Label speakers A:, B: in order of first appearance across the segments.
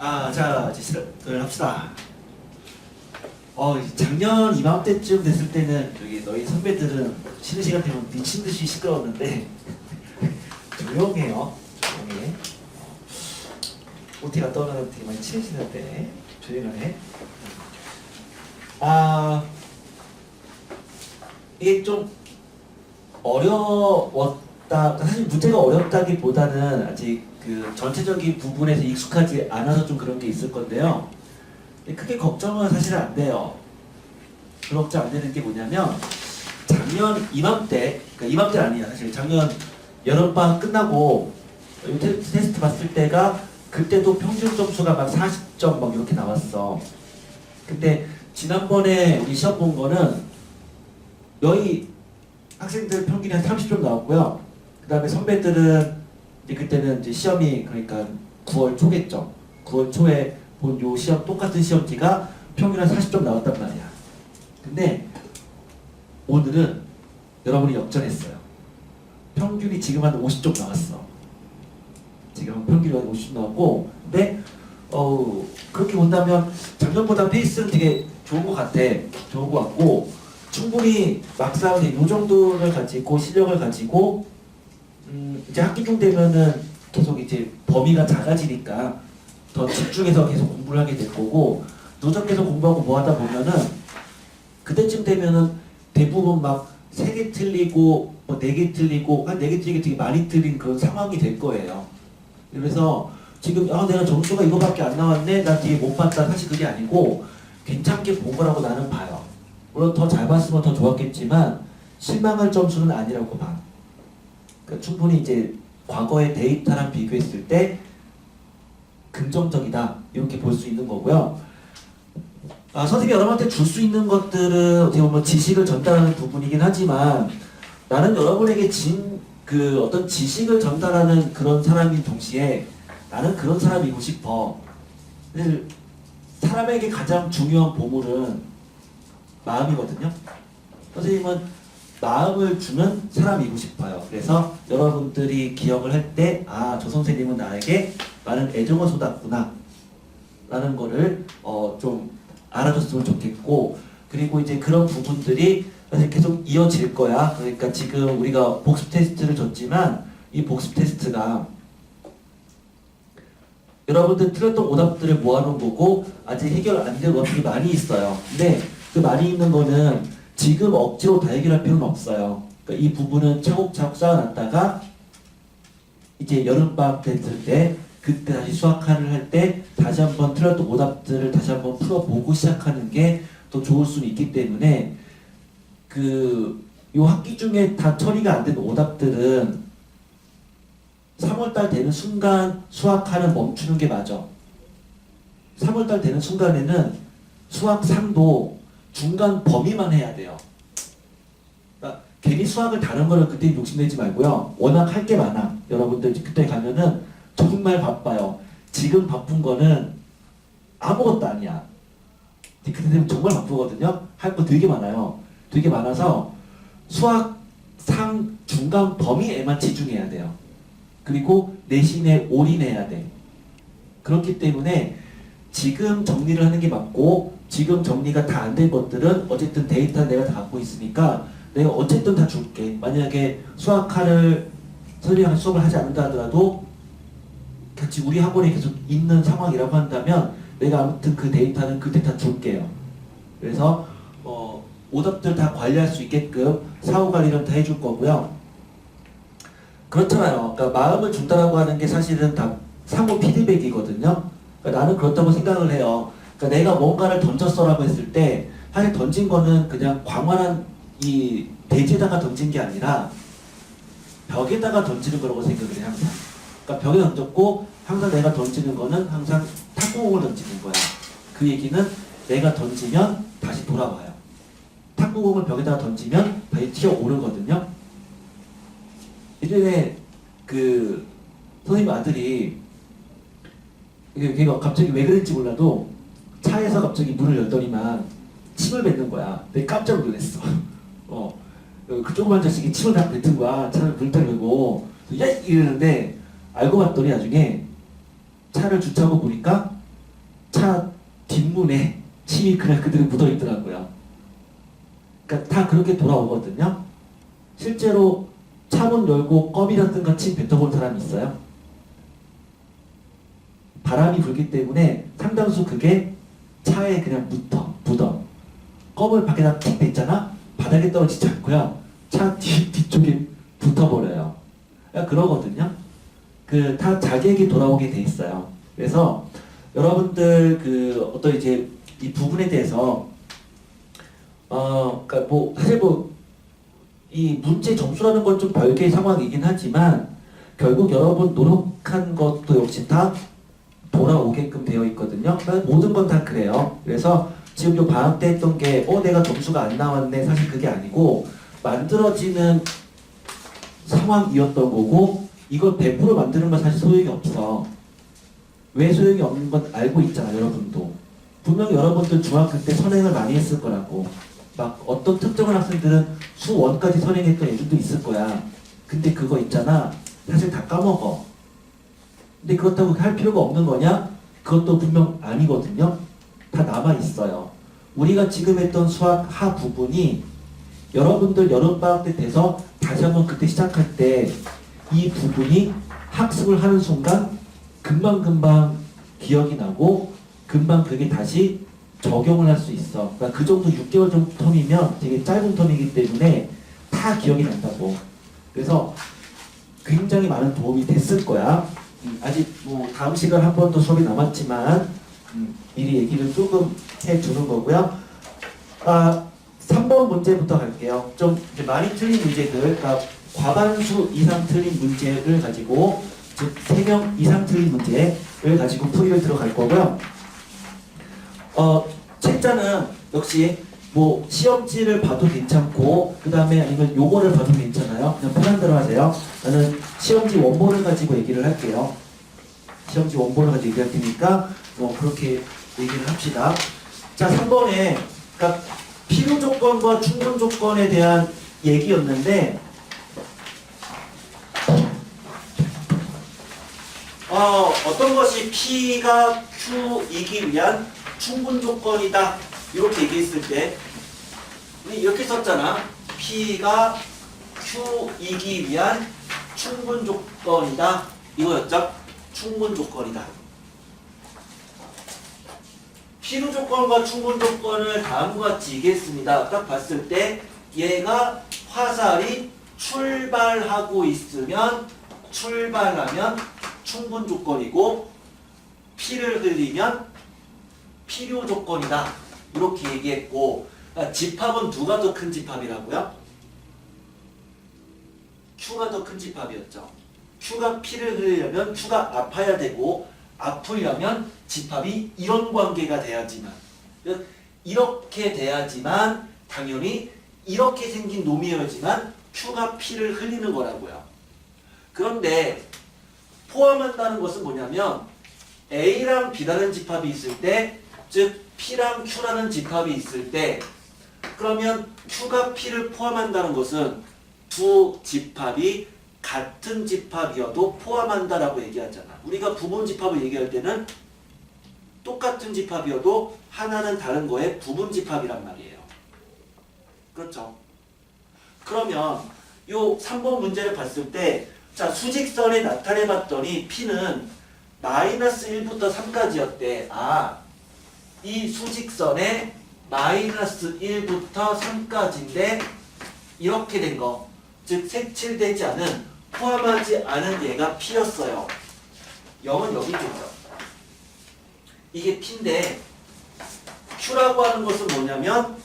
A: 자, 이제 시작을 합시다. 작년 이맘때쯤 됐을 때는 여기 너희 선배들은 쉬는 시간 되면 미친 듯이 시끄러웠는데 조용해요. 조용해. OT 갔다 오면 되게 많이 친해지는데 조용하네. 이게 좀 어려웠다. 사실 문제가 어렵다기보다는 아직 그 전체적인 부분에서 익숙하지 않아서 좀 그런 게 있을 건데요. 크게 걱정은 사실 안 돼요. 걱정 안 되는 게 뭐냐면 작년 이맘때, 그러니까 이맘때 아니야. 사실 작년 여름방학 끝나고 테스트 봤을 때가 그때도 평균 점수가 막 40점 막 이렇게 나왔어. 근데 지난번에 우리 시험 본 거는 너희 학생들 평균이 한 30점 나왔고요. 그 다음에 선배들은 이제 그때는 이제 시험이 그러니까 9월 초겠죠. 9월 초에 본 요 시험 똑같은 시험지가 평균 한 40점 나왔단 말이야. 근데 오늘은 여러분이 역전했어요. 평균이 지금 한 50점 나왔어. 지금 평균이 한 50점 나왔고, 근데 그렇게 본다면 작년보다 페이스는 되게 좋은 것 같아. 좋은 것 같고, 충분히 막상 이 정도를 가지고 실력을 가지고 이제 학기 중 되면은 계속 이제 범위가 작아지니까 더 집중해서 계속 공부를 하게 될 거고, 누적해서 공부하고 뭐 하다 보면은 그때쯤 되면은 대부분 막 3개 틀리고 뭐 4개 틀리고 한 4개 틀리게 되게 많이 틀린 그런 상황이 될 거예요. 그래서 지금 내가 점수가 이거밖에 안 나왔네, 나 뒤에 못 봤다, 사실 그게 아니고 괜찮게 본 거라고 나는 봐요. 물론 더 잘 봤으면 더 좋았겠지만 실망할 점수는 아니라고 봐. 그러니까 충분히 이제 과거의 데이터랑 비교했을 때 긍정적이다, 이렇게 볼 수 있는 거고요. 선생님이 여러분한테 줄 수 있는 것들은 어떻게 보면 지식을 전달하는 부분이긴 하지만 나는 여러분에게 그 어떤 지식을 전달하는 그런 사람인 동시에 나는 그런 사람이고 싶어. 사람에게 가장 중요한 보물은 마음이거든요. 선생님은 마음을 주는 사람이고 싶어요. 그래서 여러분들이 기억을 할 때 저 선생님은 나에게 많은 애정을 쏟았구나 라는 거를 좀 알아줬으면 좋겠고, 그리고 이제 그런 부분들이 사실 계속 이어질 거야. 그러니까 지금 우리가 복습 테스트를 줬지만 이 복습 테스트가 여러분들 틀렸던 오답들을 모아놓은 거고 아직 해결 안 된 오답들이 많이 있어요. 근데 그 많이 있는 거는 지금 억지로 다 해결할 필요는 없어요. 그러니까 이 부분은 차곡차곡 쌓아놨다가 이제 여름방학 됐을 때 그때 다시 수학화를 할 때 다시 한번 틀렸던 오답들을 다시 한번 풀어보고 시작하는 게 더 좋을 수는 있기 때문에 요 학기 중에 다 처리가 안 된 오답들은 3월달 되는 순간 수학화는 멈추는 게 맞아. 3월달 되는 순간에는 수학 3도 중간 범위만 해야 돼요. 그러니까 괜히 수학을 다른 거를 그때 욕심내지 말고요. 워낙 할 게 많아. 여러분들 그때 가면은 정말 바빠요. 지금 바쁜 거는 아무것도 아니야. 그때 되면 정말 바쁘거든요. 할 거 되게 많아요. 되게 많아서 수학 상 중간 범위에만 집중해야 돼요. 그리고 내신에 올인해야 돼. 그렇기 때문에 지금 정리를 하는 게 맞고, 지금 정리가 다 안 된 것들은 어쨌든 데이터 내가 다 갖고 있으니까 내가 어쨌든 다 줄게. 만약에 수학화를 선생님이 수업을 하지 않는다 하더라도 같이 우리 학원에 계속 있는 상황이라고 한다면 내가 아무튼 그 데이터는 그때 다 줄게요. 그래서 오답들 다 관리할 수 있게끔 사후 관리는 다 해줄 거고요. 그렇잖아요. 그러니까 마음을 준다라고 하는 게 사실은 다 상호 피드백이거든요. 그러니까 나는 그렇다고 생각을 해요. 그러니까 내가 뭔가를 던졌어라고 했을 때 사실 던진 거는 그냥 광활한 이 대지에다가 던진 게 아니라 벽에다가 던지는 거라고 생각을 해요, 항상. 그러니까 벽에 던졌고 항상 내가 던지는 거는 항상 탁구공을 던지는 거야. 그 얘기는 내가 던지면 다시 돌아와요. 탁구공을 벽에다가 던지면 다시 튀어오르거든요. 예전에 그 선생님 아들이 걔가 갑자기 왜 그랬는지 몰라도 차에서 갑자기 문을 열더니만 침을 뱉는 거야. 내가 깜짝 놀랐어. 그 조그만 자식이 침을 다 뱉은 거야. 차를 불타고 야! 이러는데 알고 봤더니 나중에 차를 주차하고 보니까 차 뒷문에 침이 그냥 그대로 묻어 있더라고요. 그러니까 다 그렇게 돌아오거든요. 실제로 차문 열고 껌이라든가 침 뱉어본 사람이 있어요? 바람이 불기 때문에 상당수 그게 차에 그냥 묻어. 껌을 밖에다 틱 뱉잖아? 바닥에 떨어지지 않고요. 차 뒤쪽에 붙어버려요. 그러니까 그러거든요. 그 다 자기에게 돌아오게 돼 있어요. 그래서 여러분들 그 어떤 이제 이 부분에 대해서 그러니까 뭐 사실 뭐 이 문제 점수라는 건 좀 별개의 상황이긴 하지만 결국 여러분 노력한 것도 역시 다 돌아오게끔 되어 있거든요. 그러니까 모든 건 다 그래요. 그래서 지금 요 방학 때 했던 게 내가 점수가 안 나왔네, 사실 그게 아니고 만들어지는 상황이었던 거고, 이걸 100% 만드는 건 사실 소용이 없어. 왜 소용이 없는 건 알고 있잖아, 여러분도. 분명히 여러분들 중학교 때 선행을 많이 했을 거라고. 막 어떤 특정한 학생들은 수원까지 선행했던 애들도 있을 거야. 근데 그거 있잖아, 사실 다 까먹어. 근데 그렇다고 할 필요가 없는 거냐? 그것도 분명 아니거든요. 다 남아있어요. 우리가 지금 했던 수학 하 부분이 여러분들 여름방학 때 돼서 다시 한번 그때 시작할 때 이 부분이 학습을 하는 순간 금방금방 기억이 나고 금방 그게 다시 적용을 할 수 있어. 그러니까 그 정도 6개월 정도 텀이면 되게 짧은 텀이기 때문에 다 기억이 난다고. 그래서 굉장히 많은 도움이 됐을 거야. 아직 뭐 다음 시간 한 번 더 수업이 남았지만 미리 얘기를 조금 해주는 거고요. 3번 문제부터 갈게요. 좀 이제 많이 틀린 문제들, 그러니까 과반수 이상 틀린 문제를 가지고, 즉 3명 이상 틀린 문제를 가지고 풀이를 들어갈 거고요. 책자는 역시 뭐 시험지를 봐도 괜찮고 그 다음에 아니면 요거를 봐도 괜찮아요. 그냥 편한 대로 하세요. 나는 시험지 원본을 가지고 얘기를 할게요. 시험지 원본을 가지고 얘기할 테니까 뭐 그렇게 얘기를 합시다. 자, 3번에 그러니까 필요 조건과 충분 조건에 대한 얘기였는데 어떤 것이 P가 Q이기 위한 충분 조건이다 이렇게 얘기했을 때 이렇게 썼잖아. P가 Q이기 위한 충분 조건이다 이거였죠. 충분 조건이다. 필요 조건과 충분 조건을 다음과 같이 얘기했습니다. 딱 봤을 때 얘가 화살이 출발하고 있으면 출발하면 충분 조건이고 피를 흘리면 필요 조건이다. 이렇게 얘기했고, 그러니까 집합은 누가 더 큰 집합이라고요? Q가 더 큰 집합이었죠. Q가 피를 흘리려면 Q가 아파야 되고 아프려면 집합이 이런 관계가 돼야지만, 이렇게 돼야지만 당연히 이렇게 생긴 놈이어야지만 Q가 피를 흘리는 거라고요. 그런데 포함한다는 것은 뭐냐면 A랑 B라는 집합이 있을 때, 즉 P랑 Q라는 집합이 있을 때, 그러면 Q가 P를 포함한다는 것은 두 집합이 같은 집합이어도 포함한다라고 얘기하잖아. 우리가 부분 집합을 얘기할 때는 똑같은 집합이어도 하나는 다른 거에 부분 집합이란 말이에요. 그렇죠? 그러면 요 3번 문제를 봤을 때, 자, 수직선에 나타내 봤더니 P는 마이너스 1부터 3까지였대. 이 수직선에 마이너스 1부터 3까지인데 이렇게 된 거, 즉 색칠되지 않은, 포함하지 않은 얘가 P였어요. 0은 여기 있겠죠. 이게 P인데 Q라고 하는 것은 뭐냐면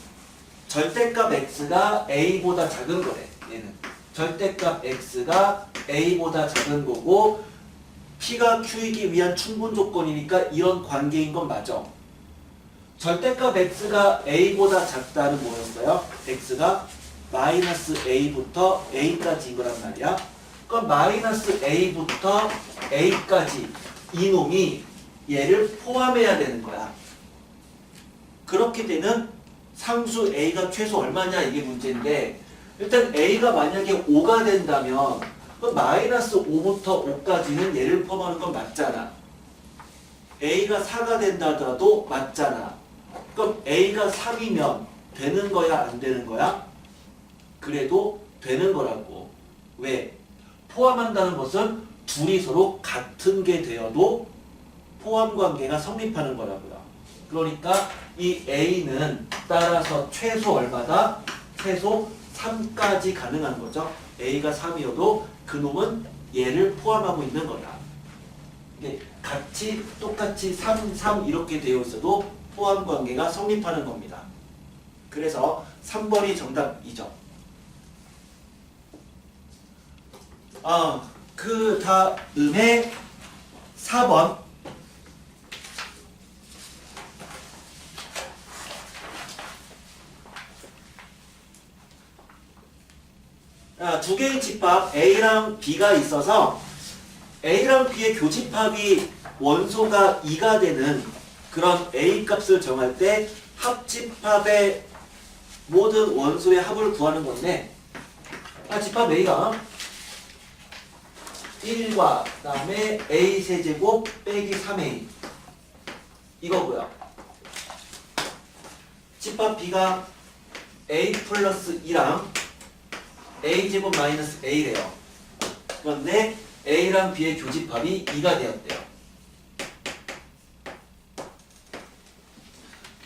A: 절대값 X가 A보다 작은 거래. 얘는 절대값 X가 A보다 작은 거고 P가 Q이기 위한 충분 조건이니까 이런 관계인 건 맞아. 절대값 X가 A보다 작다는 뭐였어요? X가 마이너스 A부터 A까지인 거란 말이야. 그럼 마이너스 A부터 A까지 이놈이 얘를 포함해야 되는 거야. 그렇게 되는 상수 A가 최소 얼마냐 이게 문제인데, 일단 A가 만약에 5가 된다면 그 마이너스 5부터 5까지는 얘를 포함하는 건 맞잖아. A가 4가 된다 하더라도 맞잖아. 그럼 A가 3이면 되는 거야 안 되는 거야? 그래도 되는 거라고. 왜? 포함한다는 것은 둘이 서로 같은 게 되어도 포함 관계가 성립하는 거라고요. 그러니까 이 A는 따라서 최소 얼마다? 최소 3까지 가능한 거죠. A가 3이어도 그놈은 얘를 포함하고 있는 거다. 이게 같이 똑같이 3, 3 이렇게 되어 있어도 포함 관계가 성립하는 겁니다. 그래서 3번이 정답이죠. 그 다음에 4번. 두 개의 집합 A랑 B가 있어서 A랑 B의 교집합이 원소가 2가 되는 그런 A 값을 정할 때 합집합의 모든 원소의 합을 구하는 건데, 집합 A가 1과 그 다음에 A 세제곱 빼기 3A 이거고요. 집합 B가 A 플러스 2랑 A 제곱 마이너스 A래요. 그런데 A랑 B의 교집합이 2가 되었대요.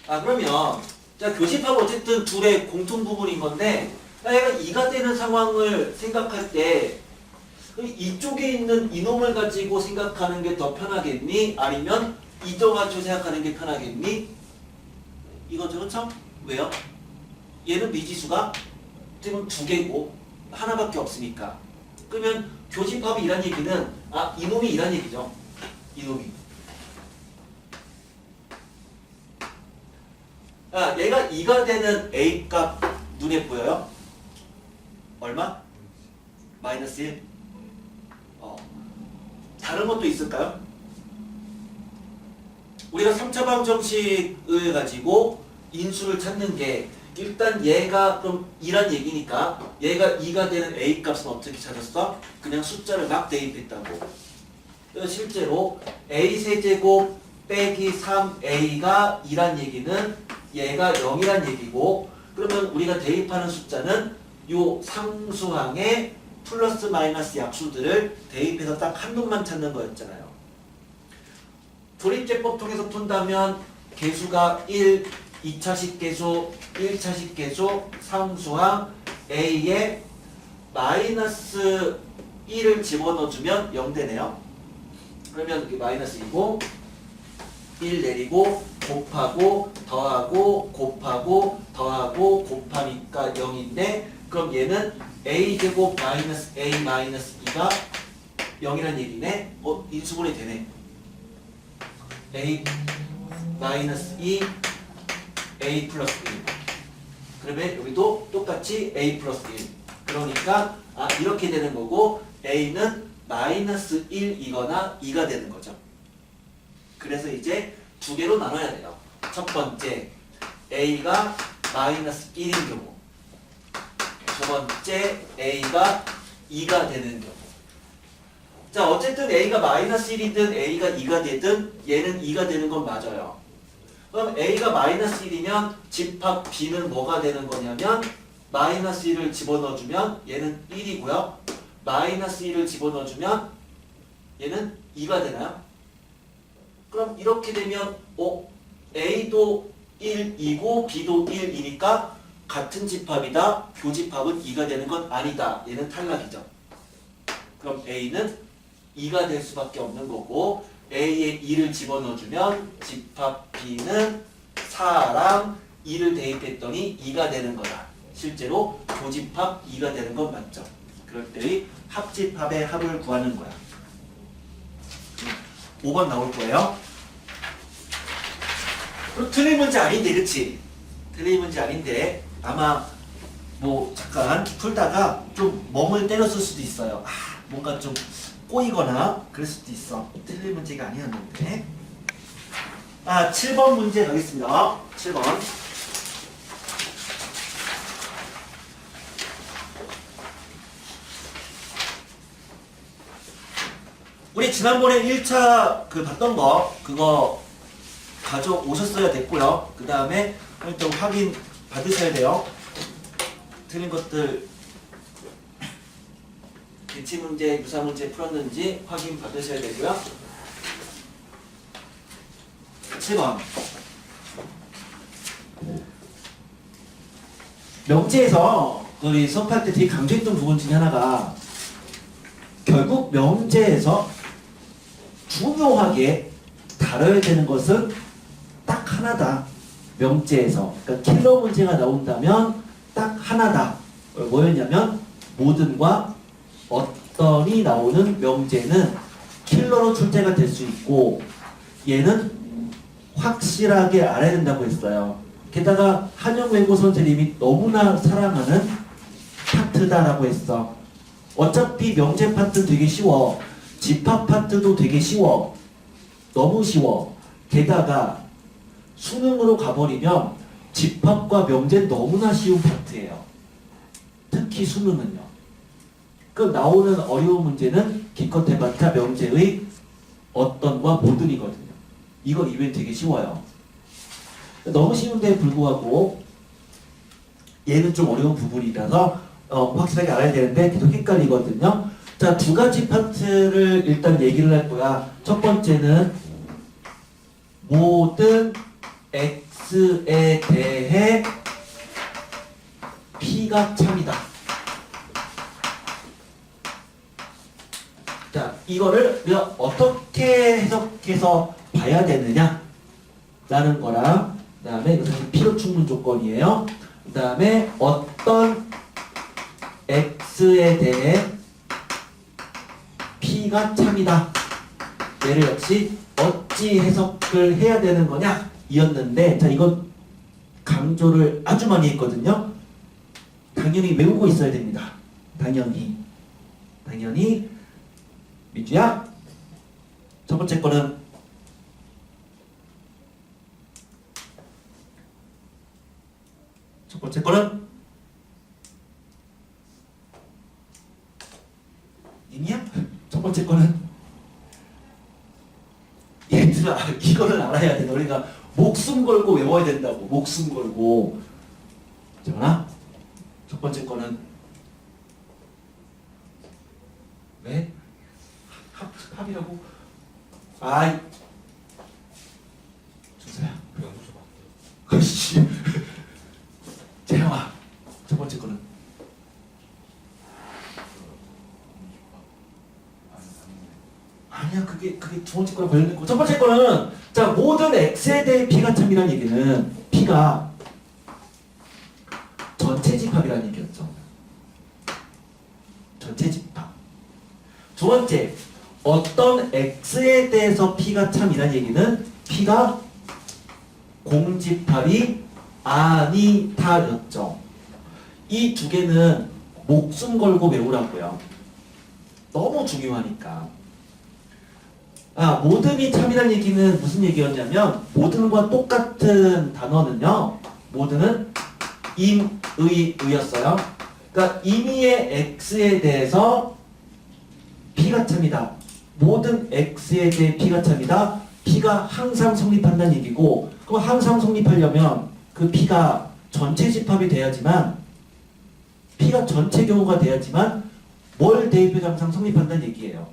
A: 그러면 자, 교집합은 어쨌든 둘의 공통 부분인 건데, 얘가 2가 되는 상황을 생각할 때 이쪽에 있는 이놈을 가지고 생각하는 게 더 편하겠니? 아니면 이쪽 가지고 생각하는 게 편하겠니? 이거죠, 그렇죠? 왜요? 얘는 미지수가 지금 2개고 하나밖에 없으니까. 그러면 교집합이 이란 얘기는 이놈이 이란 얘기죠. 이놈이. 얘가 2가 되는 A 값 눈에 보여요? 얼마? 마이너스 1. 다른 것도 있을까요? 우리가 3차 방정식을 가지고 인수를 찾는 게, 일단 얘가 그럼 2란 얘기니까 얘가 2가 되는 A 값은 어떻게 찾았어? 그냥 숫자를 막 대입했다고. 실제로 A 세제곱 빼기 3A가 2란 얘기는 얘가 0이란 얘기고, 그러면 우리가 대입하는 숫자는 요 상수항에 플러스 마이너스 약수들을 대입해서 딱 한 놈만 찾는 거였잖아요. 조립제법 통해서 푼다면 개수가 1, 2차식 개수, 1차식 개수, 상수항 A에 마이너스 1을 집어넣어주면 0 되네요. 그러면 이게 마이너스 2고 1 내리고 곱하고 더하고 곱하고 더하고 곱하니까 0인데, 그럼 얘는 a제곱 마이너스 a 마이너스 2가 0이란 얘기네. 인수분해 되네. a 마이너스 2 a 플러스 1. 그러면 여기도 똑같이 a 플러스 1. 그러니까 이렇게 되는 거고, a는 마이너스 1이거나 2가 되는 거죠. 그래서 이제 두 개로 나눠야 돼요. 첫 번째, A가 마이너스 1인 경우. 두 번째, A가 2가 되는 경우. 자, 어쨌든 A가 마이너스 1이든 A가 2가 되든 얘는 2가 되는 건 맞아요. 그럼 A가 마이너스 1이면 집합 B는 뭐가 되는 거냐면, 마이너스 1을 집어넣어주면 얘는 1이고요. 마이너스 1을 집어넣어주면 얘는 2가 되나요? 그럼 이렇게 되면 A도 1이고 B도 1이니까 같은 집합이다. 교집합은 2가 되는 건 아니다. 얘는 탈락이죠. 그럼 A는 2가 될 수밖에 없는 거고, A에 2를 집어넣어주면 집합 B는 4랑 2를 대입했더니 2가 되는 거다. 실제로 교집합 2가 되는 건 맞죠. 그럴 때의 합집합의 합을 구하는 거야. 5번 나올 거예요. 틀린 문제 아닌데, 그치? 틀린 문제 아닌데 아마 뭐 잠깐 풀다가 좀 멍을 때렸을 수도 있어요. 뭔가 좀 꼬이거나 그럴 수도 있어. 틀린 문제가 아니었는데. 7번 문제 가겠습니다. 7번. 우리 지난번에 1차 그 봤던 거 그거 가져오셨어야 됐고요. 그 다음에 또 확인 받으셔야 돼요. 틀린 것들 대치 문제, 유사 문제 풀었는지 확인 받으셔야 되고요. 7번 명제에서 우리 수업할 때 되게 강조했던 부분 중에 하나가 결국 명제에서 중요하게 다뤄야 되는 것은 딱 하나다. 명제에서 그러니까 킬러 문제가 나온다면 딱 하나다. 뭐였냐면 모든과 어떤이 나오는 명제는 킬러로 출제가 될 수 있고 얘는 확실하게 알아야 된다고 했어요. 게다가 한영외고 선생님이 너무나 사랑하는 파트다라고 했어. 어차피 명제 파트 되게 쉬워. 집합 파트도 되게 쉬워. 너무 쉬워. 게다가 수능으로 가버리면 집합과 명제 너무나 쉬운 파트예요. 특히 수능은요. 그 나오는 어려운 문제는 기껏 해봤자 명제의 어떤과 모든이거든요. 이거 이외엔 되게 쉬워요. 너무 쉬운데 불구하고 얘는 좀 어려운 부분이라서 확실하게 알아야 되는데 계속 헷갈리거든요. 자, 두 가지 파트를 일단 얘기를 할 거야. 첫 번째는 모든 x에 대해 p가 참이다. 자, 이거를 우리가 어떻게 해석해서 봐야 되느냐 라는 거랑 그 다음에 이거 사실 필요 충분 조건이에요. 그 다음에 어떤 x에 대해 p가 참이다. 얘를 역시 어찌 해석을 해야 되는 거냐 이었는데, 자, 이건 강조를 아주 많이 했거든요. 당연히 외우고 있어야 됩니다. 당연히 민주야, 첫 번째 거는 님이야? 첫 번째 거는 얘들아, 이거를 알아야 돼. 우리가 목숨 걸고 외워야 된다고. 목숨 걸고. 정원아, 첫 번째 거는 왜? 합이라고? 아이, 준서야. 그렇지. 재영아, 첫 번째 거는 아니야, 그게 두 번째 거랑 관련된 거. 첫 번째 거는 자, 모든 x에 대해 p가 참이라는 얘기는 p가 전체 집합이라는 얘기였죠. 전체 집합. 두 번째, 어떤 x에 대해서 p가 참이라는 얘기는 p가 공집합이 아니다였죠. 이 두 개는 목숨 걸고 외우라고요. 너무 중요하니까. 모든이 참이라는 얘기는 무슨 얘기였냐면, 모든과 똑같은 단어는요, 모든은 임의였어요. 그러니까 임의의 x에 대해서 p가 참이다. 모든 x에 대해 p가 참이다. p가 항상 성립한다는 얘기고, 그럼 항상 성립하려면 그 p가 전체 집합이 돼야지만, p가 전체 경우가 돼야지만 뭘 대입해서 항상 성립한다는 얘기예요.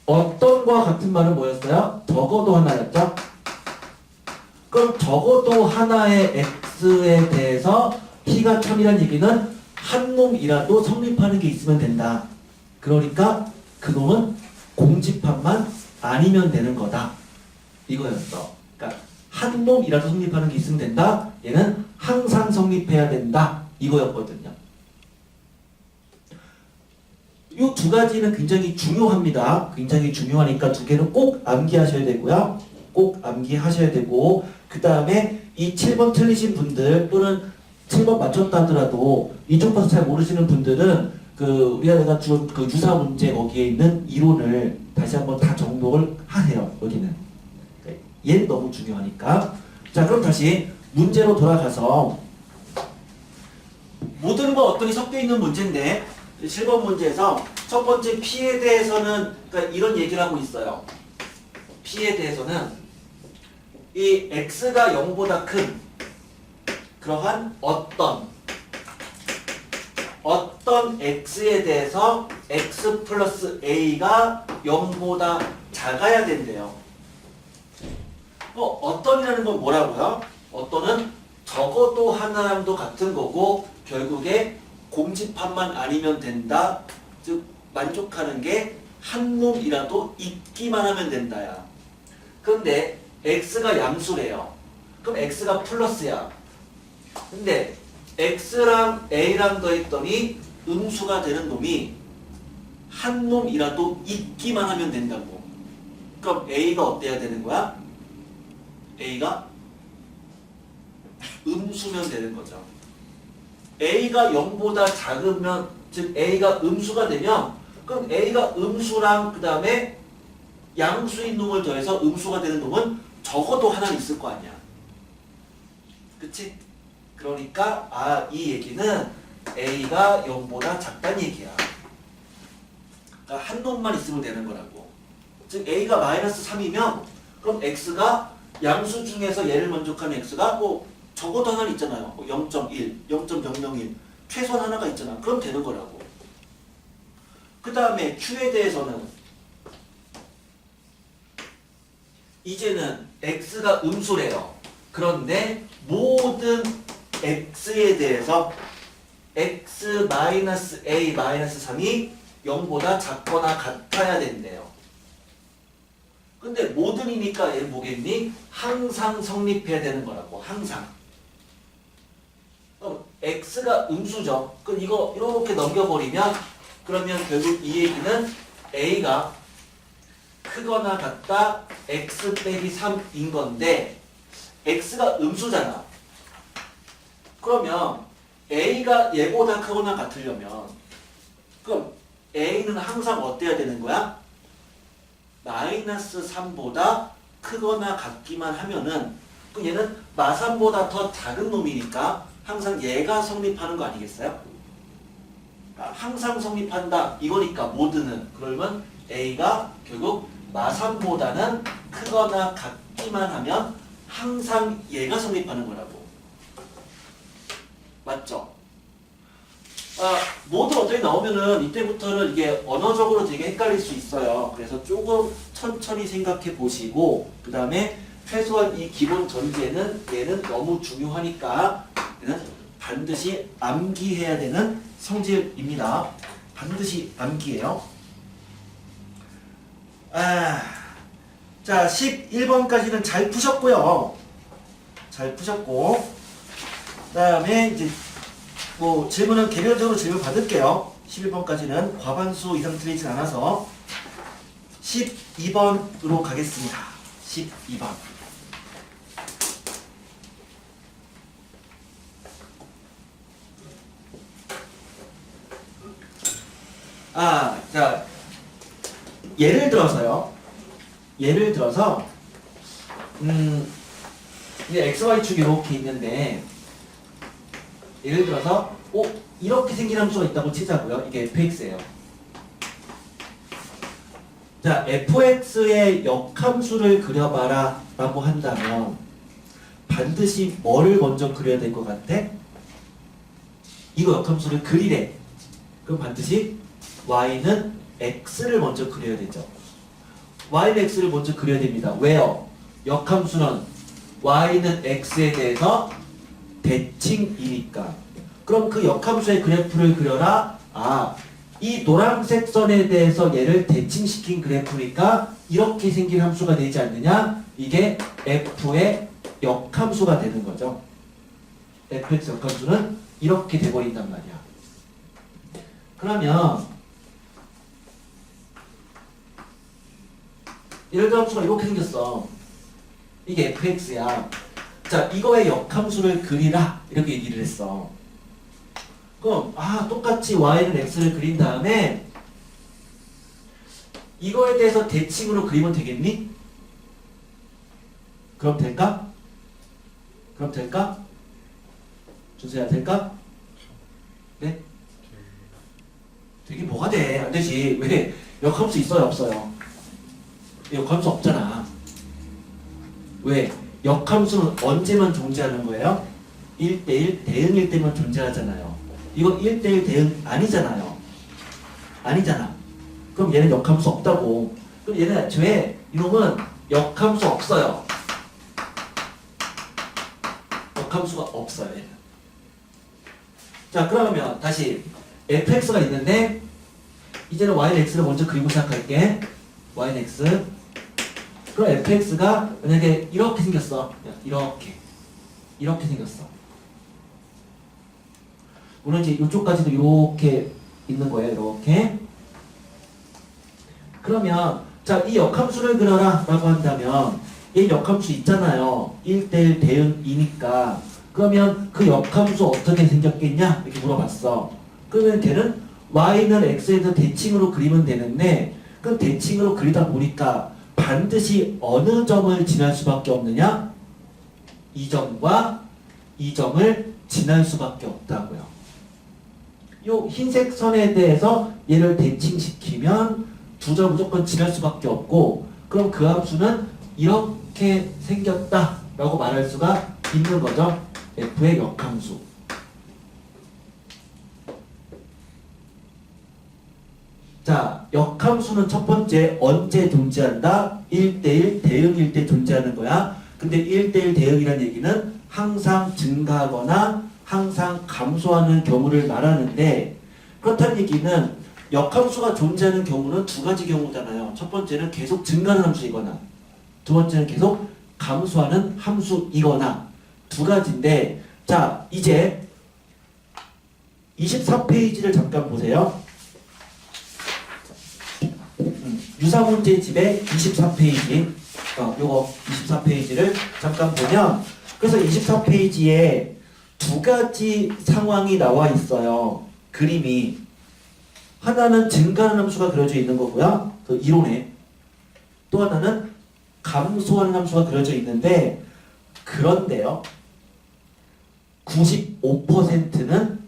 A: 어떤과 같은 말은 뭐였어요? 적어도 하나였죠? 그럼 적어도 하나의 x에 대해서 p가 참이라는 얘기는 한 놈이라도 성립하는 게 있으면 된다. 그러니까 그 놈은 공집합만 아니면 되는 거다. 이거였어. 그러니까 한 놈이라도 성립하는 게 있으면 된다. 얘는 항상 성립해야 된다. 이거였거든요. 이 두 가지는 굉장히 중요합니다. 굉장히 중요하니까 두 개는 꼭 암기하셔야 되고요. 꼭 암기하셔야 되고, 그 다음에 이 7번 틀리신 분들 또는 7번 맞췄다 하더라도 이쪽 봐서 잘 모르시는 분들은 우리가 내가 준 그 유사 문제 거기에 있는 이론을 다시 한번 다 정독을 하세요. 여기는. 얘는 너무 중요하니까. 자, 그럼 다시 문제로 돌아가서 모든과 어떤이 섞여 있는 문제인데, 7번 문제에서 첫 번째 P에 대해서는 그러니까 이런 얘기를 하고 있어요. P에 대해서는 이 X가 0보다 큰 그러한 어떤 X에 대해서 X 플러스 A가 0보다 작아야 된대요. 어떤이라는 건 뭐라고요? 어떤은 적어도 하나랑도 같은 거고 결국에 공집합만 아니면 된다. 즉 만족하는 게 한 놈이라도 있기만 하면 된다야. 그런데 X가 양수래요. 그럼 X가 플러스야. 근데 X랑 A랑 더했더니 음수가 되는 놈이 한 놈이라도 있기만 하면 된다고. 그럼 A가 어때야 되는 거야? A가 음수면 되는 거죠. A가 0보다 작으면, 즉 A가 음수가 되면 그럼 A가 음수랑 그 다음에 양수인 놈을 더해서 음수가 되는 놈은 적어도 하나는 있을 거 아니야. 그치? 그러니까 이 얘기는 A가 0보다 작다는 얘기야. 그러니까 한 놈만 있으면 되는 거라고. 즉 A가 마이너스 3이면 그럼 X가 양수 중에서 얘를 만족하는 X가 뭐 적어도 하나는 있잖아요. 뭐 0.1, 0.001 최소한 하나가 있잖아. 그럼 되는 거라고. 그 다음에 Q에 대해서는 이제는 X가 음수래요. 그런데 모든 X에 대해서 X-A-3이 0보다 작거나 같아야 된대요. 근데 모든이니까 얘 뭐겠니? 항상 성립해야 되는 거라고. 항상. 그럼 X가 음수죠. 그럼 이거 이렇게 넘겨버리면 그러면 결국 이 얘기는 A가 크거나 같다 X 빼기 3인 건데 X가 음수잖아. 그러면 A가 얘보다 크거나 같으려면 그럼 A는 항상 어때야 되는 거야? 마이너스 3보다 크거나 같기만 하면은 그럼 얘는 마3보다 더 작은 놈이니까 항상 얘가 성립하는 거 아니겠어요? 항상 성립한다 이거니까 모드는 그러면 A가 결국 마3보다는 크거나 같기만 하면 항상 얘가 성립하는 거라고. 맞죠? 모두 어떻게 나오면은 이때부터는 이게 언어적으로 되게 헷갈릴 수 있어요. 그래서 조금 천천히 생각해 보시고 그 다음에 최소한 이 기본 전제는 얘는 너무 중요하니까 얘는 반드시 암기해야 되는 성질입니다. 반드시 암기해요. 자 11번까지는 잘 푸셨고요. 잘 푸셨고 그 다음에 이제 뭐 질문은 개별적으로 질문 받을게요. 11번까지는 과반수 이상 틀리진 않아서 12번으로 가겠습니다. 12번. 자 예를 들어서요. 예를 들어서 이제 XY축이 이렇게 있는데 예를 들어서 이렇게 생긴 함수가 있다고 치자고요. 이게 fx예요. 자, fx의 역함수를 그려봐라 라고 한다면 반드시 뭐를 먼저 그려야 될 것 같아? 이거 역함수를 그리래. 그럼 반드시 y는 x를 먼저 그려야 되죠. y는 x를 먼저 그려야 됩니다. 왜요? 역함수는 y는 x에 대해서 대칭이니까. 그럼 그 역함수의 그래프를 그려라. 이 노란색 선에 대해서 얘를 대칭시킨 그래프니까 이렇게 생긴 함수가 되지 않느냐? 이게 f의 역함수가 되는 거죠. fx 역함수는 이렇게 돼버린단 말이야. 그러면 예를 들어 함수가 이렇게 생겼어. 이게 fx야. 자, 이거의 역함수를 그리라 이렇게 얘기를 했어. 그럼 똑같이 y는 x를 그린 다음에 이거에 대해서 대칭으로 그리면 되겠니? 그럼 될까? 그럼 될까? 준수야 될까? 네? 되게 뭐가 돼? 안 되지. 왜? 역함수 있어요, 없어요? 역함수 없잖아. 왜? 역함수는 언제만 존재하는 거예요? 1대1 대응일 때만 존재하잖아요. 이거 1대1 대응 아니잖아요. 아니잖아. 그럼 얘는 역함수 없다고. 그럼 얘는 애초에 이놈은 역함수 없어요. 역함수가 없어요. 얘는. 자, 그러면 다시 fx가 있는데 이제는 y는 x를 먼저 그리고 시작할게. y는 x. 그럼 fx가 만약에 이렇게 생겼어. 이렇게 생겼어. 물론 이제 이쪽까지도 이렇게 있는 거예요. 이렇게. 그러면 자, 이 역함수를 그려라 라고 한다면 이 역함수 있잖아요. 1대1 대응이니까. 그러면 그 역함수 어떻게 생겼겠냐? 이렇게 물어봤어. 그러면 걔는 y는 x에 대해서 대칭으로 그리면 되는데 그 대칭으로 그리다 보니까 반드시 어느 점을 지날 수밖에 없느냐? 이 점과 이 점을 지날 수밖에 없다고요. 요 흰색 선에 대해서 얘를 대칭시키면 두 점 무조건 지날 수밖에 없고 그럼 그 함수는 이렇게 생겼다 라고 말할 수가 있는 거죠. f의 역함수. 자, 역함수는 첫 번째 언제 존재한다? 1대1 대응일 때 존재하는 거야. 근데 1대1 대응이라는 얘기는 항상 증가하거나 항상 감소하는 경우를 말하는데 그렇다는 얘기는 역함수가 존재하는 경우는 두 가지 경우잖아요. 첫 번째는 계속 증가하는 함수이거나 두 번째는 계속 감소하는 함수이거나 두 가지인데 자, 이제 24페이지를 잠깐 보세요. 유사문제집의 24페이지 요거 24페이지를 잠깐 보면 그래서 24페이지에 두 가지 상황이 나와 있어요. 그림이 하나는 증가하는 함수가 그려져 있는 거고요. 그 이론에 또 하나는 감소하는 함수가 그려져 있는데 그런데요. 95%는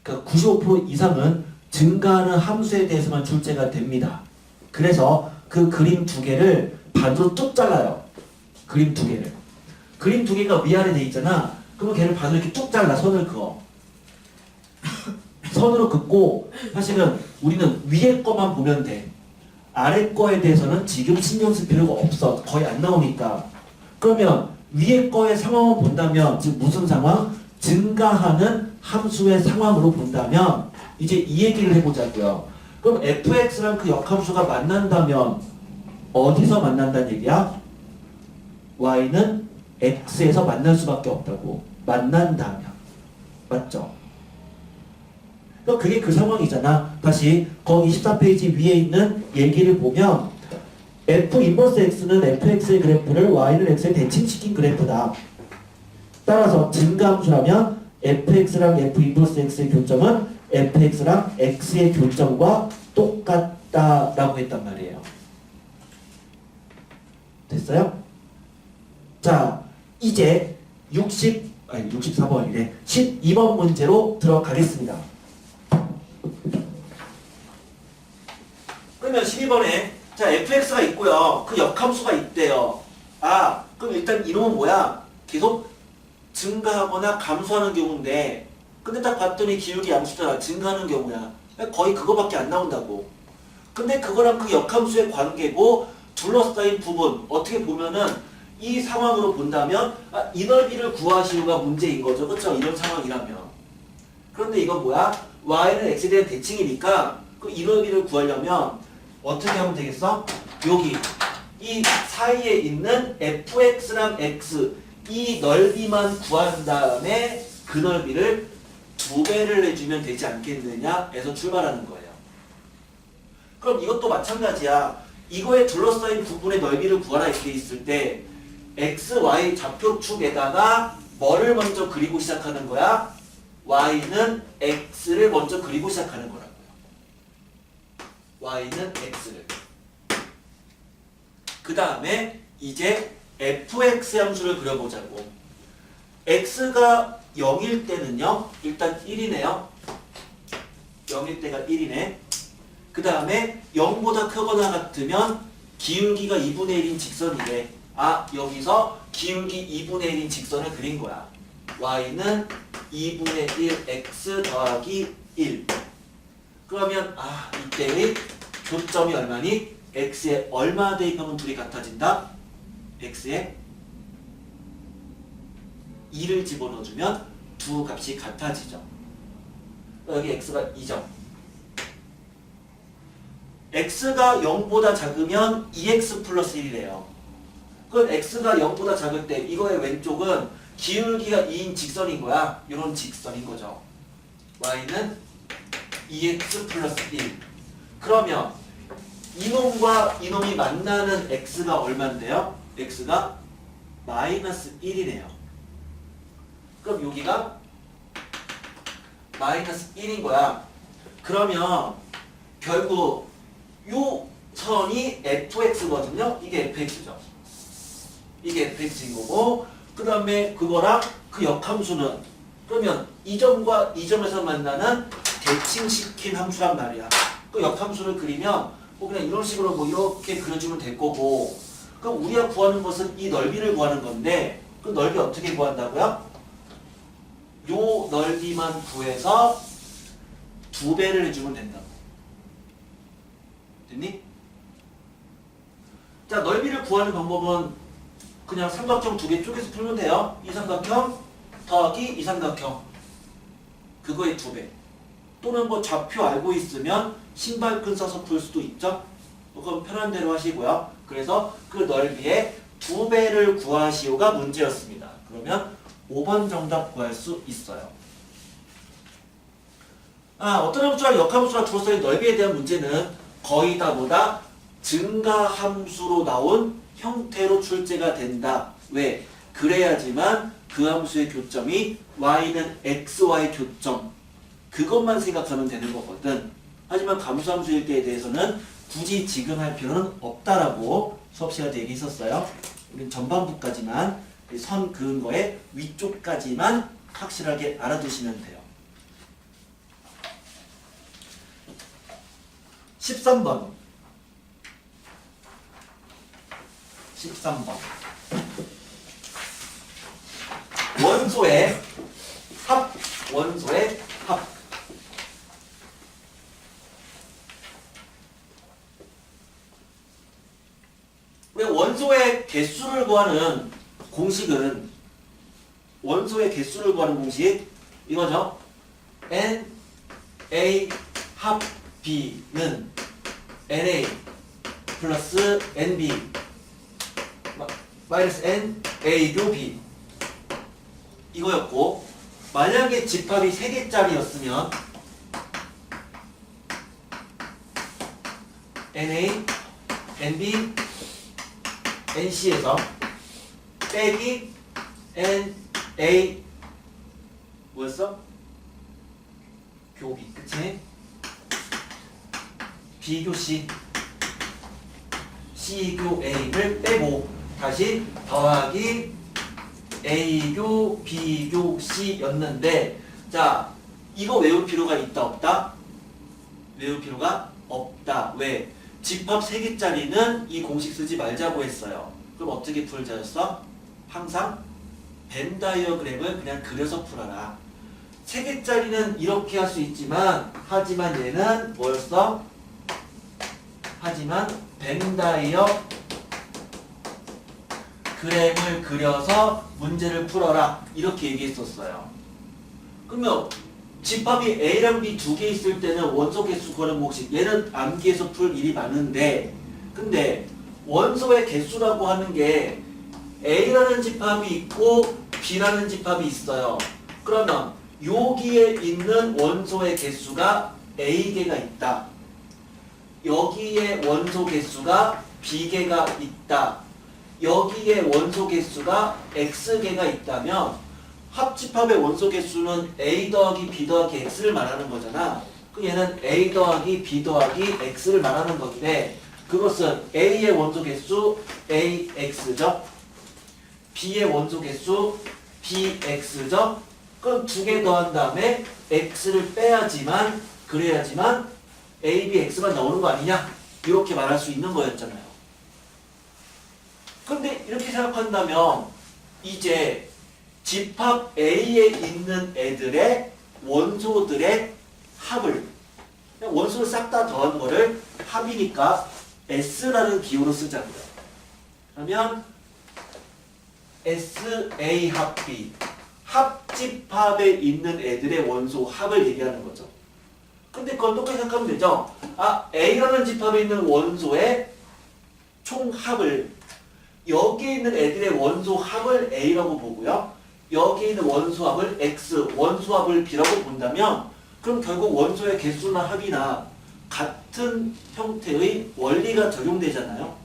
A: 그러니까 95% 이상은 증가하는 함수에 대해서만 출제가 됩니다. 그래서 그 그림 두 개를 반으로 뚝 잘라요. 그림 두 개를. 그림 두 개가 위아래 돼 있잖아. 그러면 걔를 반으로 이렇게 뚝 잘라. 선을 그어. 선으로 긋고 사실은 우리는 위에 거만 보면 돼. 아래 거에 대해서는 지금 신경 쓸 필요가 없어. 거의 안 나오니까. 그러면 위에 거의 상황을 본다면 지금 무슨 상황? 증가하는 함수의 상황으로 본다면 이제 이 얘기를 해보자고요. 그럼 fx랑 그 역함수가 만난다면 어디서 만난다는 얘기야? y는 x에서 만날 수밖에 없다고. 만난다면. 맞죠? 그럼 그게 그 상황이잖아. 다시 거기 24페이지 위에 있는 얘기를 보면 f 인버스 x는 fx의 그래프를 y는 x에 대칭시킨 그래프다. 따라서 증가함수라면 fx랑 f 인버스 x의 교점은 fx랑 x의 교점과 똑같다라고 했단 말이에요. 됐어요? 자, 이제 64번이래. 12번 문제로 들어가겠습니다. 그러면 12번에 자 fx가 있고요. 그 역함수가 있대요. 아, 그럼 일단 이놈은 뭐야? 계속 증가하거나 감소하는 경우인데 근데 딱 봤더니 기울기 양수잖아. 증가하는 경우야. 거의 그거밖에 안 나온다고. 근데 그거랑 그 역함수의 관계고 둘러싸인 부분 어떻게 보면은 이 상황으로 본다면 아, 이 넓이를 구하시오가 문제인 거죠. 그렇죠? 이런 상황이라면. 그런데 이건 뭐야? y는 x에 대한 대칭이니까 그 이 넓이를 구하려면 어떻게 하면 되겠어? 여기 이 사이에 있는 fx랑 x 이 넓이만 구한 다음에 그 넓이를 2배를 내주면 되지 않겠느냐 해서 출발하는 거예요. 그럼 이것도 마찬가지야. 이거에 둘러싸인 부분의 넓이를 구하라 이렇게 있을 때 x, y 좌표축에다가 뭐를 먼저 그리고 시작하는 거야? y는 x를 먼저 그리고 시작하는 거라고요. y는 x를. 그 다음에 이제 fx 함수를 그려보자고. x가 0일 때는요. 일단 1이네요. 0일 때가 1이네. 그 다음에 0보다 크거나 같으면 기울기가 2분의 1인 직선이래. 아, 여기서 기울기 2분의 1인 직선을 그린 거야. y는 2분의 1 x 더하기 1. 그러면 이때의 교점이 얼마니? x에 얼마 대입하면 둘이 같아진다? x에 2를 집어넣어주면 두 값이 같아지죠. 여기 x가 2점. x가 0보다 작으면 2x 플러스 1이래요. 그럼 x가 0보다 작을 때 이거의 왼쪽은 기울기가 2인 직선인 거야. 이런 직선인 거죠. y는 2x 플러스 1. 그러면 이놈과 이놈이 만나는 x가 얼마인데요? x가 마이너스 1이네요. 그럼 여기가 마이너스 1인 거야. 그러면 결국 요 선이 fx거든요. 이게 fx죠. 이게 fx인 거고, 그 다음에 그거랑 그 역함수는, 그러면 이 점과 이 점에서 만나는 대칭시킨 함수란 말이야. 그 역함수를 그리면 뭐 그냥 이런 식으로 뭐 이렇게 그려주면 될 거고, 그럼 우리가 구하는 것은 이 넓이를 구하는 건데, 그 넓이 어떻게 구한다고요? 요 넓이만 구해서 2배를 해주면 된다고. 됐니? 자, 넓이를 구하는 방법은 그냥 삼각형 2개 쪼개서 풀면 돼요. 이 삼각형 더하기 이 삼각형, 그거의 2배. 또는 뭐 좌표 알고 있으면 신발끈 써서 풀 수도 있죠. 그건 편한 대로 하시고요. 그래서 그 넓이의 2배를 구하시오가 문제였습니다. 그러면 5번 정답 구할 수 있어요. 어떤 함수와 역함수와 두어서의 넓이에 대한 문제는 거의 다 뭐다? 증가함수로 나온 형태로 출제가 된다. 왜? 그래야지만 그 함수의 교점이 y는 xy 교점, 그것만 생각하면 되는 거거든. 하지만 감수함수일 때에 대해서는 굳이 지금 할 필요는 없다라고 수업 시간에 얘기했었어요. 우린 전반부까지만 선 그은 거의 위쪽까지만 확실하게 알아두시면 돼요. 13번. 13번. 원소의 합. 원소의 합. 우리 원소의 개수를 구하는 공식은, 원소의 개수를 구하는 공식 이거죠. n a 합 b는 na 플러스 nb 마이너스 n a 교 b 이거였고, 만약에 집합이 3개짜리였으면 na nb nc에서 빼기 n a 뭐였어? 교비, 그치? b교 c, c교 a를 빼고 다시 더하기 a교 b교 c였는데, 자, 이거 외울 필요가 있다 없다? 외울 필요가 없다. 왜? 집합 3개짜리는 이 공식 쓰지 말자고 했어요. 그럼 어떻게 풀자였어? 항상 벤 다이어그램을 그냥 그려서 풀어라. 3개짜리는 이렇게 할 수 있지만, 하지만 얘는 뭐였어? 하지만 벤 다이어그램을 그려서 문제를 풀어라. 이렇게 얘기했었어요. 그러면 집합이 A랑 B 2개 있을 때는 원소 개수 구하는 공식, 얘는 암기해서 풀 일이 많은데, 근데 원소의 개수라고 하는 게 A라는 집합이 있고 B라는 집합이 있어요. 그러면 여기에 있는 원소의 개수가 A개가 있다. 여기에 원소 개수가 B개가 있다. 여기에 원소 개수가 X개가 있다면 합집합의 원소 개수는 A 더하기 B 더하기 X를 말하는 거잖아. 그 얘는 A 더하기 B 더하기 X를 말하는 건데, 그것은 A의 원소 개수 AX죠. B의 원소 개수 BX죠. 그럼 2개 더한 다음에 X를 빼야지만 그래야지만 A, B, X만 나오는 거 아니냐? 이렇게 말할 수 있는 거였잖아요. 근데 이렇게 생각한다면 이제 집합 A에 있는 애들의 원소들의 합을 그냥 원소를 싹 다 더한 거를 합이니까 S라는 기호로 쓰자고요. 그러면 SA 합 B 합집합에 있는 애들의 원소 합을 얘기하는 거죠. 근데 그건 똑같이 생각하면 되죠. 아, A라는 집합에 있는 원소의 총합을 여기에 있는 애들의 원소 합을 A라고 보고요. 여기에 있는 원소 합을 X, 원소 합을 B라고 본다면 그럼 결국 원소의 개수나 합이나 같은 형태의 원리가 적용되잖아요.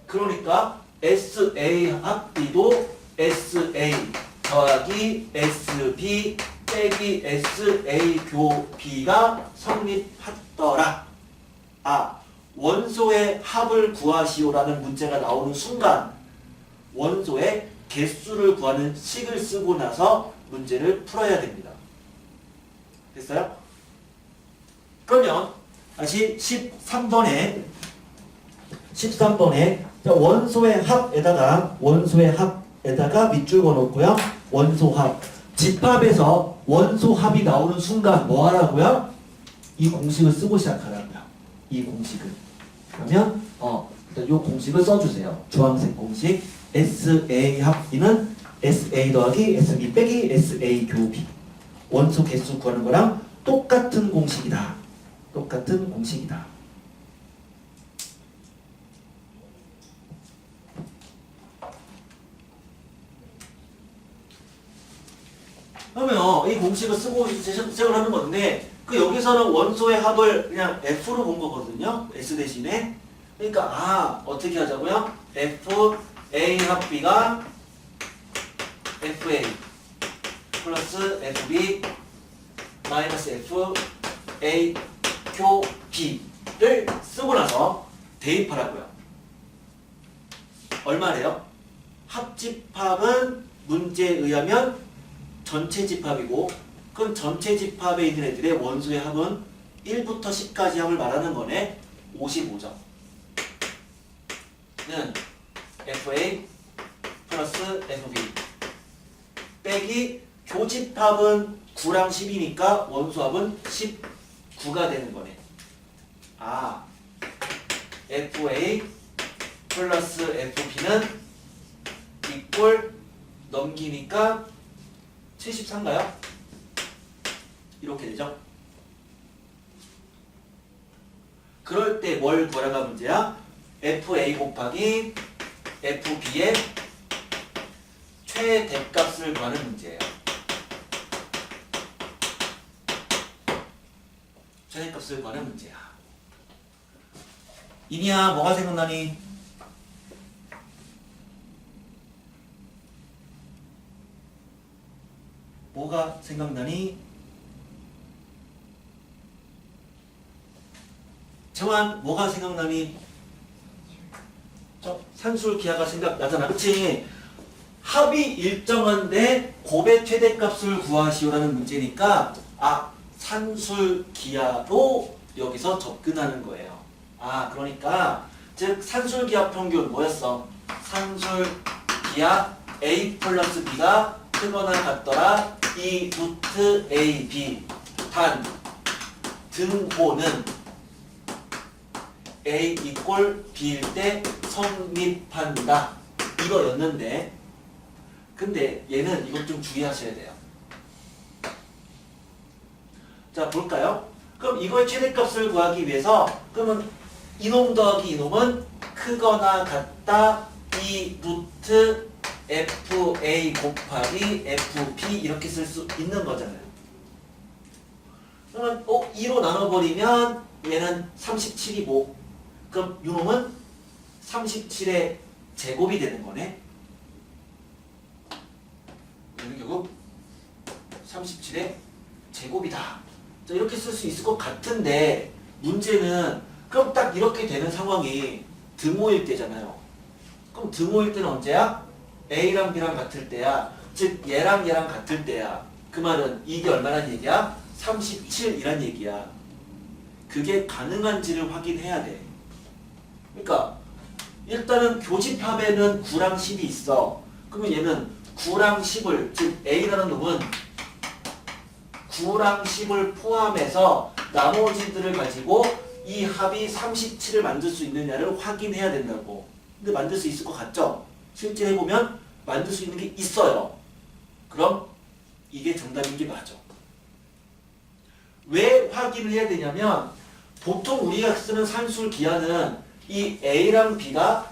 A: 그러니까 SA 합 B도 SA 더하기 SB 빼기 SA 교 B가 성립하더라. 아, 원소의 합을 구하시오라는 문제가 나오는 순간 원소의 개수를 구하는 식을 쓰고 나서 문제를 풀어야 됩니다. 됐어요? 그러면 다시 13번에 원소의 합에다가 밑줄 그어놓고요. 원소합 집합에서 원소합이 나오는 순간 뭐 하라고요? 이 공식을 쓰고 시작하라고요. 이 공식을. 그러면 일단 이 공식을 써주세요. 주황색 공식. SA 합 B는 SA 더하기 SB 빼기 SA 교 B. 원소 개수 구하는 거랑 똑같은 공식이다. 똑같은 공식이다. 그러면 이 공식을 쓰고 시작을 하는 건데 여기서는 원소의 합을 그냥 F로 본 거거든요. S 대신에. 그러니까 어떻게 하자고요? FA 합 B가 FA 플러스 FB 마이너스 FA 교 B를 쓰고 나서 대입하라고요. 얼마래요? 합집합은 문제에 의하면 전체 집합이고 그럼 전체 집합에 있는 애들의 원소의 합은 1부터 10까지 합을 말하는 거네. 55점 는 FA 플러스 FB 빼기 교집합은 9랑 10이니까 원소합은 19가 되는 거네. FA 플러스 FB는 이꼴 넘기니까 74인가요? 이렇게 되죠. 그럴 때 뭘 구하라가 문제야? FA 곱하기 FB의 최대값을 구하는 문제예요. 최대값을 구하는 문제야. 이니야 뭐가 생각나니? 뭐가 생각나니? 정한 뭐가 생각나니? 산술 기하가 생각나잖아. 그치? 합이 일정한데 곱의 최대값을 구하시오라는 문제니까 산술 기하로 여기서 접근하는 거예요. 그러니까 즉 산술 기하 평균 뭐였어? 산술 기하 A 플러스 B가 크거나 같더라. 이 루트 A, B 단 등호는 A 이꼴 B일 때 성립한다. 이거였는데 근데 얘는 이것 좀 주의하셔야 돼요. 자 볼까요? 그럼 이거의 최대값을 구하기 위해서 그러면 이놈 더하기 이놈은 크거나 같다. 이 루트 FA 곱하기 FB 이렇게 쓸 수 있는 거잖아요. 그러면 2로 나눠버리면 얘는 37이고 그럼 이놈은 37의 제곱이 되는 거네. 얘는 결국 37의 제곱이다. 자, 이렇게 쓸 수 있을 것 같은데 문제는 그럼 딱 이렇게 되는 상황이 등호일 때잖아요. 그럼 등호일 때는 언제야? A랑 B랑 같을 때야. 즉 얘랑 얘랑 같을 때야. 그 말은 이게 얼마란 얘기야? 37이란 얘기야. 그게 가능한지를 확인해야 돼. 그러니까 일단은 교집합에는 9랑 10이 있어. 그러면 얘는 9랑 10을, 즉 A라는 놈은 9랑 10을 포함해서 나머지들을 가지고 이 합이 37을 만들 수 있느냐를 확인해야 된다고. 근데 만들 수 있을 것 같죠? 실제 해보면 만들 수 있는 게 있어요. 그럼 이게 정답인 게 맞아. 왜 확인을 해야 되냐면 보통 우리가 쓰는 산술 기하는 이 A랑 B가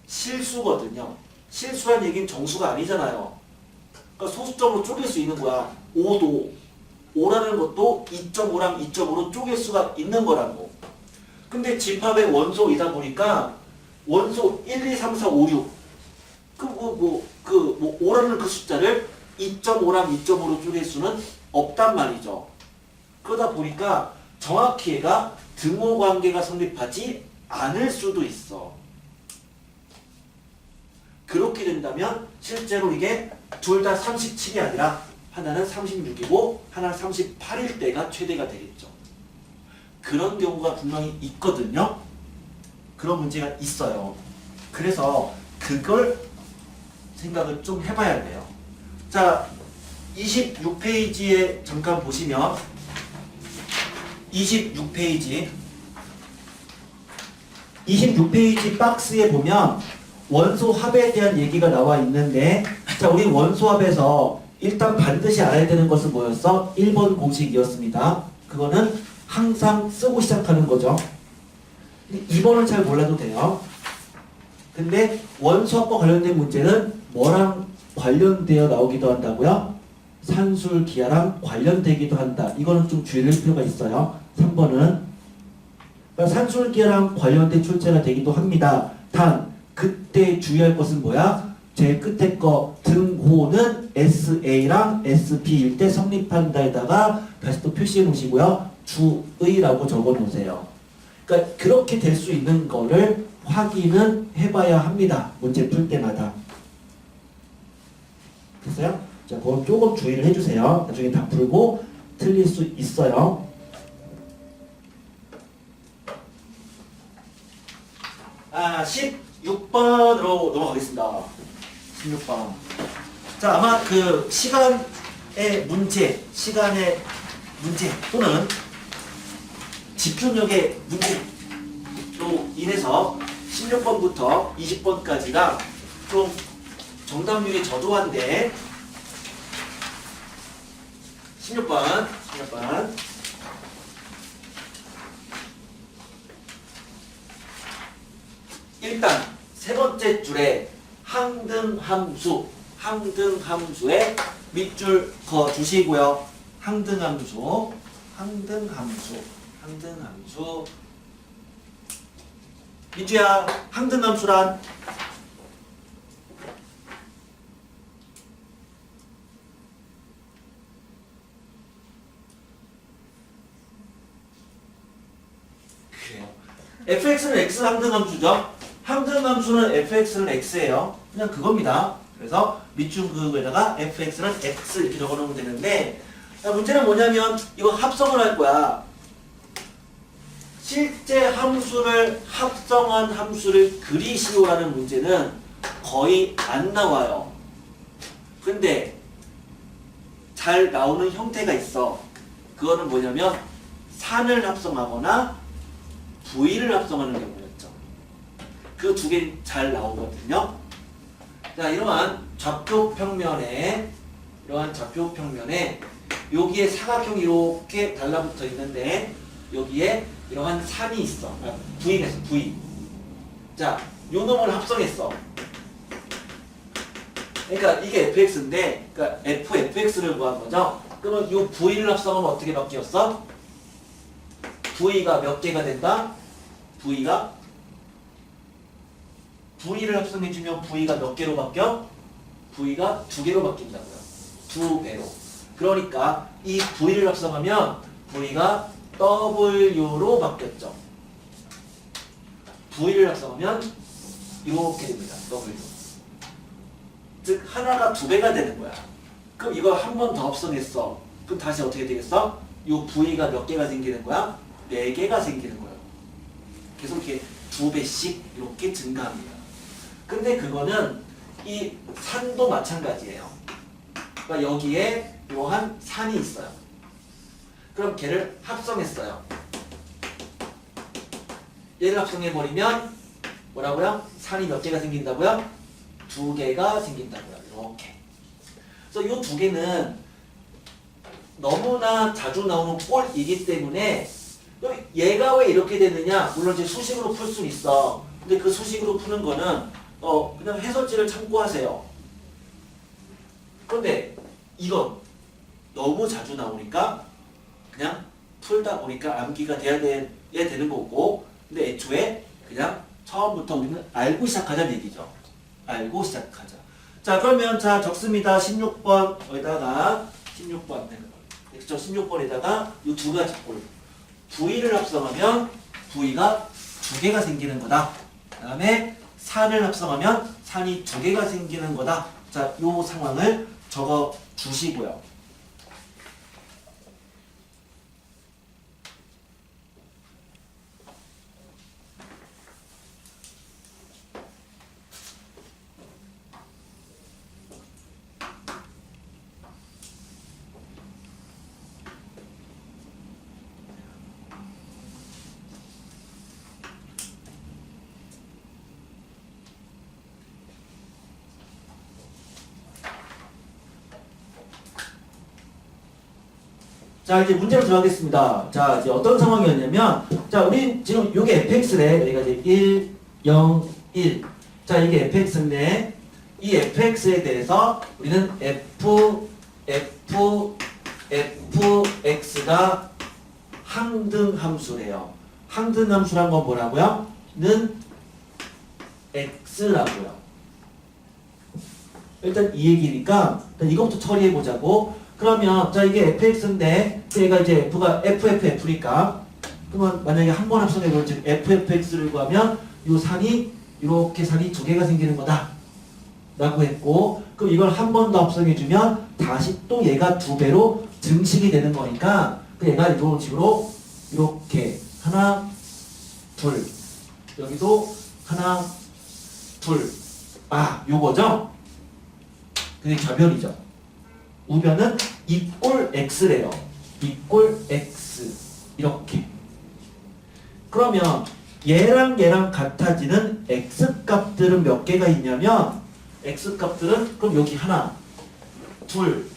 A: 실수거든요. 실수란 얘기는 정수가 아니잖아요. 그러니까 소수점으로 쪼갤 수 있는 거야. 5도 5라는 것도 2.5랑 2.5로 쪼갤 수가 있는 거라고. 근데 집합의 원소이다 보니까 원소 1, 2, 3, 4, 5, 6 5라는 그 숫자를 2.5랑 2.5로 쪼갤 수는 없단 말이죠. 그러다 보니까 정확히 얘가 등호 관계가 성립하지 않을 수도 있어. 그렇게 된다면 실제로 이게 둘 다 37이 아니라 하나는 36이고 하나는 38일 때가 최대가 되겠죠. 그런 경우가 분명히 있거든요. 그런 문제가 있어요. 그래서 그걸 생각을 좀 해봐야 돼요. 자, 26페이지에 잠깐 보시면 26페이지 박스에 보면 원소합에 대한 얘기가 나와 있는데, 자, 우리 원소합에서 일단 반드시 알아야 되는 것은 뭐였어? 1번 공식이었습니다. 그거는 항상 쓰고 시작하는 거죠. 2번은 잘 몰라도 돼요. 근데 원소합과 관련된 문제는 뭐랑 관련되어 나오기도 한다고요? 산술 기하랑 관련되기도 한다. 이거는 좀 주의를 할 필요가 있어요. 3번은 산술 기하랑 관련된 출제가 되기도 합니다. 단 그때 주의할 것은 뭐야? 제일 끝에 거 등호는 SA랑 SB일 때 성립한다에다가 다시 또 표시해 놓으시고요. 주의라고 적어 놓으세요. 그러니까 그렇게 될 수 있는 거를 확인은 해봐야 합니다. 문제 풀 때마다. 됐어요? 자, 그건 조금 주의를 해주세요. 나중에 다 풀고 틀릴 수 있어요. 아, 16번으로 넘어가겠습니다. 16번. 자, 아마 그 시간의 문제 또는 집중력의 문제로 인해서 16번부터 20번까지가 좀 정답률이 저조한데 16번 일단 세 번째 줄에 항등함수의 밑줄 그어 주시고요. 항등함수 민주야, 항등함수란 그래요. fx는 x 항등함수죠. 항등함수는 fx는 x예요. 그냥 그겁니다. 그래서 밑줄 그거에다가 fx는 x 이렇게 적어놓으면 되는데, 문제는 뭐냐면 이거 합성을 할 거야. 실제 함수를 합성한 함수를 그리시오라는 문제는 거의 안 나와요. 근데 잘 나오는 형태가 있어. 그거는 뭐냐면 산을 합성하거나 V를 합성하는 경우였죠. 그 두 개 잘 나오거든요. 자, 이러한 좌표평면에 여기에 사각형이 이렇게 달라붙어 있는데 여기에 이러한 산이 있어. V에서 V. 자, 요 놈을 합성했어. 그러니까 이게 fx인데, 그러니까 fx를 구한 거죠. 그러면 이 V를 합성하면 어떻게 바뀌었어? V가 몇 개가 된다? V를 합성해주면 V가 몇 개로 바뀌어? V가 2개로 바뀐다고요. 2배로. 그러니까 이 V를 합성하면 V가 W로 바뀌었죠. V를 합성하면 이렇게 됩니다. W. 즉 하나가 2배가 되는 거야. 그럼 이걸 한 번 더 합성했어. 그럼 다시 어떻게 되겠어? 요 V가 몇 개가 생기는 거야? 4개가 생기는 거예요. 계속 이렇게 2배씩 이렇게 증가합니다. 근데 그거는 이 산도 마찬가지예요. 그러니까 여기에 이러한 산이 있어요. 그럼 걔를 합성했어요. 얘를 합성해버리면 뭐라고요? 산이 몇 개가 생긴다고요? 2개가 생긴다고요. 이렇게. 그래서 이 2개는 너무나 자주 나오는 꼴이기 때문에 얘가 왜 이렇게 되느냐? 물론 이제 수식으로 풀 수는 있어. 근데 그 수식으로 푸는 거는 그냥 해설지를 참고하세요. 그런데 이건 너무 자주 나오니까 그냥 풀다 보니까 암기가 돼야 되는 거고, 근데 애초에 그냥 처음부터 우리는 알고 시작하자는 얘기죠. 알고 시작하자. 자, 그러면 자 적습니다. 16번 여기다가 16번 그렇죠? 16번에다가 이 2가지 꼴 V를 합성하면 V가 2개가 생기는 거다. 그 다음에 산을 합성하면 산이 2개가 생기는 거다. 자, 이 상황을 적어 주시고요. 자, 이제 문제로 들어가겠습니다. 자, 이제 어떤 상황이었냐면, 자, 우리 지금 요게 fx래. 여기가 이제 1, 0, 1. 자, 이게 fx인데, 이 fx에 대해서 우리는 fx가 항등함수래요. 항등함수란 건 뭐라고요? 는 x라고요. 일단 이 얘기니까, 일단 이것부터 처리해보자고. 그러면 자 이게 fx인데 얘가 이제 f가 ff니까 그러면 만약에 한 번 합성해보면 지금 ffx를 구하면 요 산이 이렇게 산이 2개가 생기는 거다 라고 했고, 그럼 이걸 한 번 더 합성해주면 다시 또 얘가 2배로 증식이 되는 거니까 그 얘가 이런 식으로 이렇게 하나 둘 여기도 하나 둘 요거죠. 그게 좌변이죠. 우변은 이꼴 x래요. 이꼴 x 이렇게. 그러면 얘랑 같아지는 x 값들은 몇 개가 있냐면 x 값들은 그럼 여기 하나, 둘,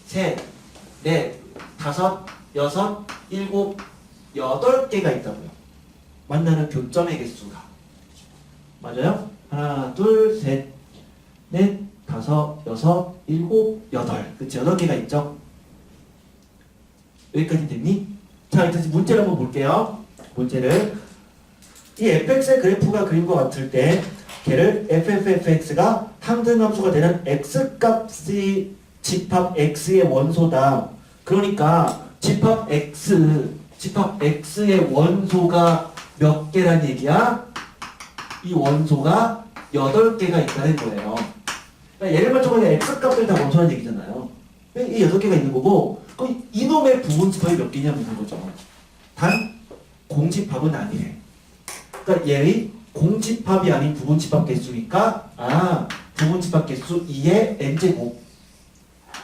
A: 셋, 넷, 다섯, 여섯, 일곱, 8개가 있다고요. 만나는 교점의 개수가. 맞아요? 하나, 둘, 셋, 넷, 다섯, 여섯, 일곱, 8. 그치? 8개가 있죠? 여기까지 됐니? 자, 일단 문제를 한번 볼게요. 문제를. 이 fx의 그래프가 그린 것 같을 때 걔를 ffx가 항등함수가 되는 x값이 집합 x의 원소다. 그러니까 집합 x의 원소가 몇 개란 얘기야? 이 원소가 8개가 있다는 거예요. 그러니까 예를 맞춰서 x값들 다 원소라는 얘기잖아요. 이 8개가 있는 거고, 그럼 이놈의 부분집합이 몇 개냐 묻는 거죠. 단 공집합은 아니래. 그러니까 얘의 공집합이 아닌 부분집합 개수니까 부분집합 개수 2의 n제곱,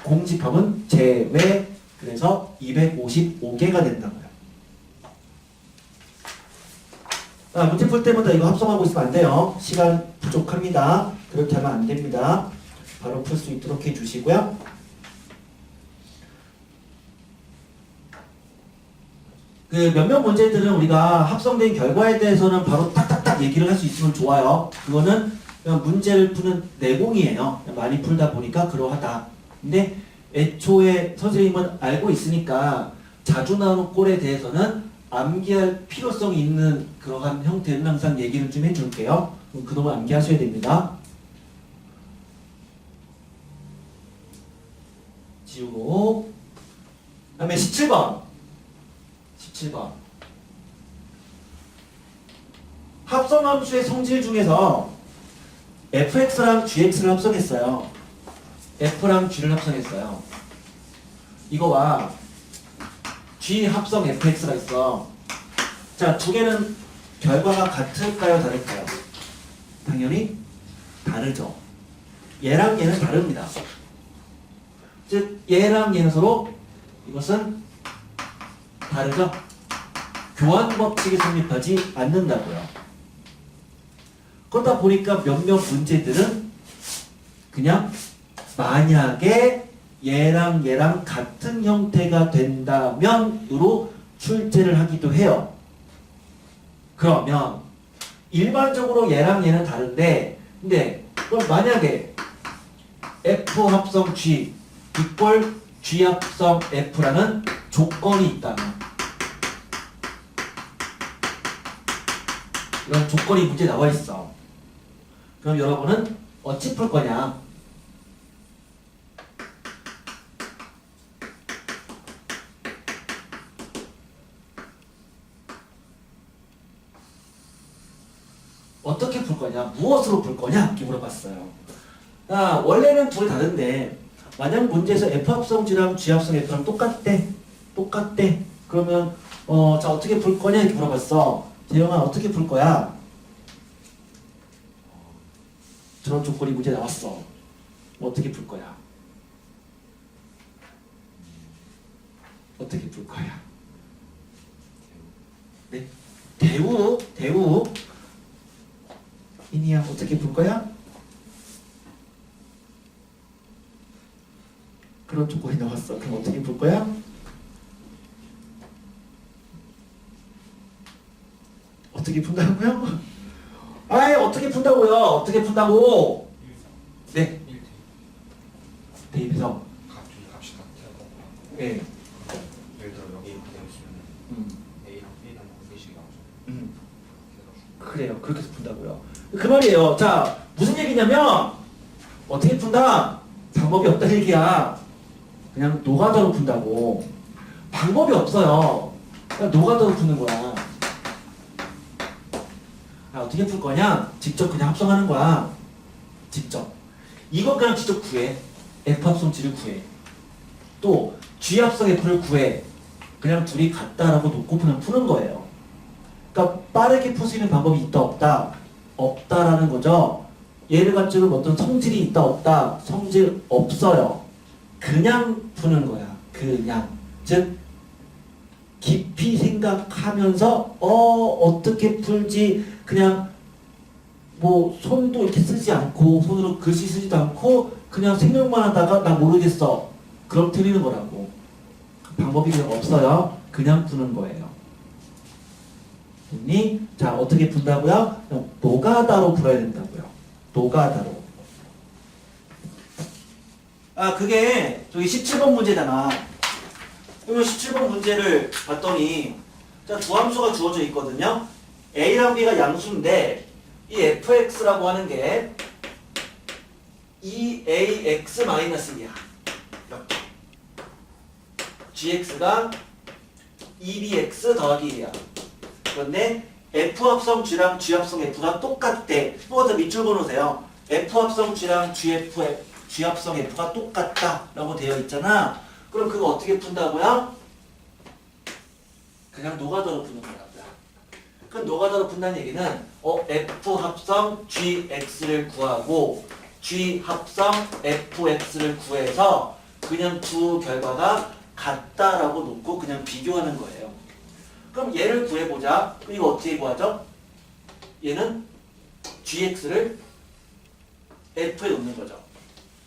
A: 공집합은 제외, 그래서 255개가 된다고요. 문제 풀 때마다 이거 합성하고 있으면 안 돼요. 시간 부족합니다. 그렇게 하면 안 됩니다. 바로 풀 수 있도록 해주시고요. 그 몇몇 문제들은 우리가 합성된 결과에 대해서는 바로 딱딱딱 얘기를 할 수 있으면 좋아요. 그거는 그냥 문제를 푸는 내공이에요. 많이 풀다 보니까 그러하다. 근데 애초에 선생님은 알고 있으니까 자주 나오는 꼴에 대해서는 암기할 필요성이 있는 그러한 형태는 항상 얘기를 좀 해줄게요. 그동안 암기하셔야 됩니다. 지우고, 그 다음에 17번. 합성함수의 성질 중에서 fx랑 gx를 합성했어요. f랑 g를 합성했어요. 이거와 G 합성 fx가 있어. 자, 두 개는 결과가 같을까요, 다를까요? 당연히 다르죠. 얘랑 얘는 다릅니다. 즉 얘랑 얘는 서로 이것은 다르죠. 교환 법칙이 성립하지 않는다고요. 그러다 보니까 몇몇 문제들은 그냥 만약에 얘랑 얘랑 같은 형태가 된다면으로 출제를 하기도 해요. 그러면 일반적으로 얘랑 얘는 다른데 근데 그럼 만약에 F 합성 G 이꼴 G 합성 F라는 조건이 있다면 이런 조건이 문제에 나와 있어. 그럼 여러분은 어찌 풀 거냐? 어떻게 풀 거냐? 무엇으로 풀 거냐? 이렇게 물어봤어요. 아, 원래는 둘이 다른데 만약 문제에서 F합성G랑 G합성 F랑 똑같대. 그러면 자 어떻게 풀 거냐? 이렇게 물어봤어. 재영아 어떻게 풀 거야? 저런 조건이 문제 나왔어. 어떻게 풀 거야? 어떻게 풀 거야? 네? 대우 이니야 어떻게 풀 거야? 그런 조건이 나왔어. 그럼 어떻게 풀 거야? 어떻게 푼다고요? 아이 어떻게 푼다고요? 어떻게 푼다고? 네. 대입해서.
B: 값이 같아요.
A: 네.
B: 예를 들어 여기 이렇게 되어 있으면 A랑 B랑 분배식이 나오죠.
A: 그래요. 그렇게 해서 푼다고요. 그 말이에요. 자 무슨 얘기냐면 어떻게 푼다? 방법이 없다는 얘기야. 그냥 노가다로 푼다고. 방법이 없어요. 그냥 노가다로 푸는 거야. 어떻게 풀 거냐? 직접 그냥 합성하는 거야. 직접. 이거 그냥 직접 구해. F 합성 G를 구해. 또 G 합성 F를 구해. 그냥 둘이 같다라고 놓고 그냥 푸는 거예요. 그러니까 빠르게 풀 수 있는 방법이 있다 없다? 없다라는 거죠. 얘를 가지고 어떤 성질이 있다 없다? 성질 없어요. 그냥 푸는 거야. 그냥. 즉 깊이 생각하면서 어떻게 풀지 그냥 뭐 손도 이렇게 쓰지 않고 손으로 글씨 쓰지도 않고 그냥 생각만 하다가 나 모르겠어. 그럼 틀리는 거라고. 방법이 그냥 없어요. 그냥 푸는 거예요. 됐니? 자 어떻게 푼다고요? 그냥 노가다로 풀어야 된다고요. 노가다로. 아 그게 저기 17번 문제잖아. 그러면 17번 문제를 봤더니 자 두함수가 주어져 있거든요. A랑 B가 양수인데 이 fx라고 하는 게 2ax-1이야. 이렇게. gx가 2bx 더하기 1이야. 그런데 f합성 g랑 g합성 f가 똑같대. 또 밑줄 그어놓으세요. f합성 g랑 g합성 f가 똑같다라고 되어 있잖아. 그럼 그거 어떻게 푼다고요? 그냥 노가다로 푸는 거라고요. 그 노가다로 푼다는 얘기는 F 합성 GX를 구하고 G 합성 FX를 구해서 그냥 두 결과가 같다라고 놓고 그냥 비교하는 거예요. 그럼 얘를 구해보자. 이거 어떻게 구하죠? 얘는 GX를 F에 놓는 거죠.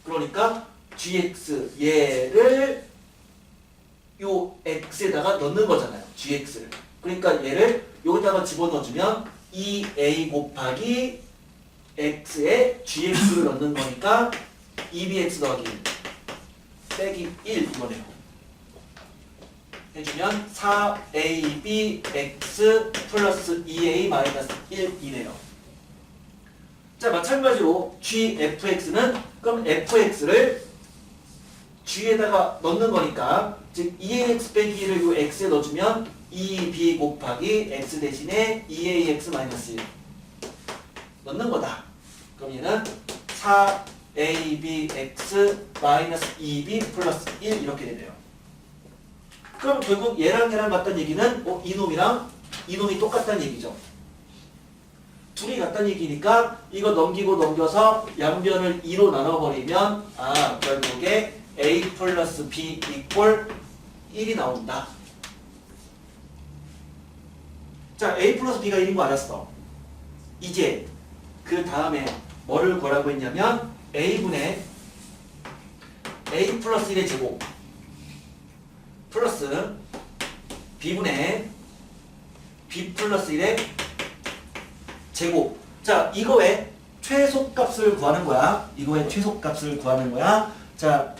A: 그러니까 GX 얘를 요 X에다가 넣는 거잖아요. GX를. 그러니까 얘를 여기다가 집어넣어주면 2A 곱하기 X에 GX를 넣는 거니까 2BX 더하기 1 빼기 1 이거네요. 해주면 4ABX 플러스 2A 마이너스 1이네요. 자 마찬가지로 GFX는 그럼 FX를 G에다가 넣는 거니까 즉 2AX 빼기 1을 요 X에 넣어주면 2B 곱하기 X 대신에 2AX 마이너스 1 넣는 거다. 그럼 얘는 4ABX 마이너스 2B 플러스 1 이렇게 되네요. 그럼 결국 얘랑 얘랑 같다는 얘기는 이놈이랑 이놈이 똑같다는 얘기죠. 둘이 같다는 얘기니까 이거 넘기고 넘겨서 양변을 2로 나눠버리면 결국에 A 플러스 B 이꼴 1이 나온다. 자, A 플러스 B가 1인 거 알았어. 이제 그 다음에 뭐를 구하라고 했냐면 A분의 A 플러스 1의 제곱 플러스 B분의 B 플러스 1의 제곱. 자, 이거의 최소값을 구하는 거야. 이거의 최소값을 구하는 거야. 자,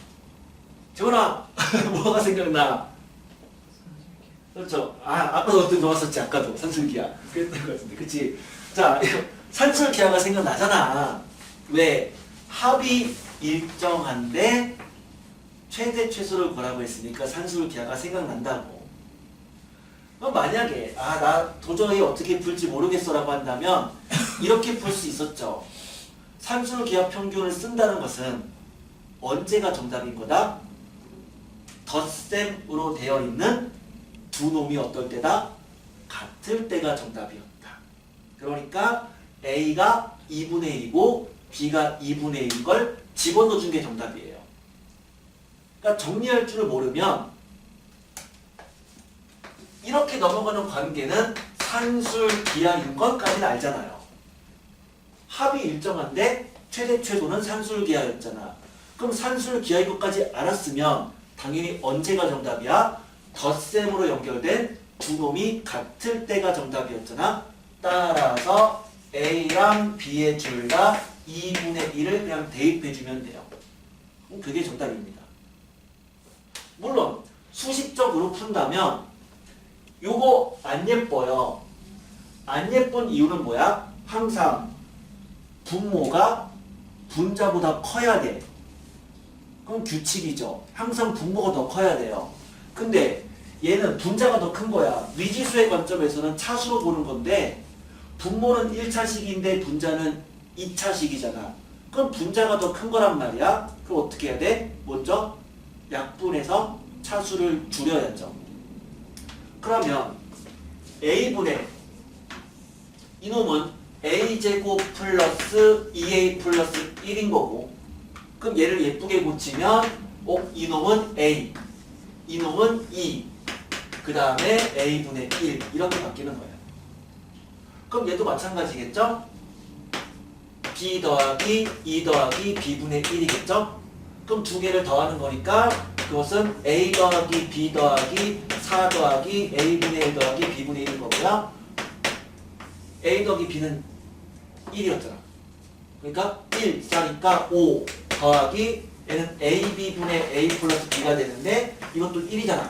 A: 재원아, 뭐가 생각나? 그렇죠. 아까도 어떤 좋았었지. 아까도 산술기하. 그랬던 것 같은데, 그렇지? 자, 산술기하가 생각나잖아. 왜? 합이 일정한데 최대 최소를 구하라고 했으니까 산술기하가 생각난다고. 그럼 만약에 나 도저히 어떻게 풀지 모르겠어라고 한다면 이렇게 풀 수 있었죠. 산술기하 평균을 쓴다는 것은 언제가 정답인 거다? 덧셈으로 되어 있는 두 놈이 어떨 때다? 같을 때가 정답이었다. 그러니까 A가 2분의 1이고 B가 2분의 1인 걸 집어넣어 준 게 정답이에요. 그러니까 정리할 줄을 모르면 이렇게 넘어가는 관계는 산술기하인 것까지는 알잖아요. 합이 일정한데 최대 최소는 산술기하였잖아. 그럼 산술기하인 것까지 알았으면 당연히 언제가 정답이야? 덧셈으로 연결된 두 놈이 같을 때가 정답이었잖아. 따라서 A랑 B의 둘 다 2분의 1을 그냥 대입해주면 돼요. 그게 정답입니다. 물론 수식적으로 푼다면 요거 안 예뻐요. 안 예쁜 이유는 뭐야? 항상 분모가 분자보다 커야 돼. 그럼 규칙이죠. 항상 분모가 더 커야 돼요. 근데 얘는 분자가 더 큰 거야. 미지수의 관점에서는 차수로 보는 건데 분모는 1차식인데 분자는 2차식이잖아. 그럼 분자가 더 큰 거란 말이야. 그럼 어떻게 해야 돼? 먼저 약분해서 차수를 줄여야죠. 그러면 A분의 이놈은 A제곱 플러스 2A 플러스 1인 거고, 그럼 얘를 예쁘게 고치면 이놈은 A, 이놈은 2, 그 다음에 A분의 1 이렇게 바뀌는 거예요. 그럼 얘도 마찬가지겠죠? B 더하기 2 더하기 B분의 1이겠죠? 그럼 두 개를 더하는 거니까 그것은 A 더하기 B 더하기 4 더하기 A분의 1 더하기 B분의 1인 거고요. A 더하기 B는 1이었잖아. 그러니까 1 싸니까 5 더하기 얘는 AB분의 A 플러스 B가 되는데 이것도 1이잖아.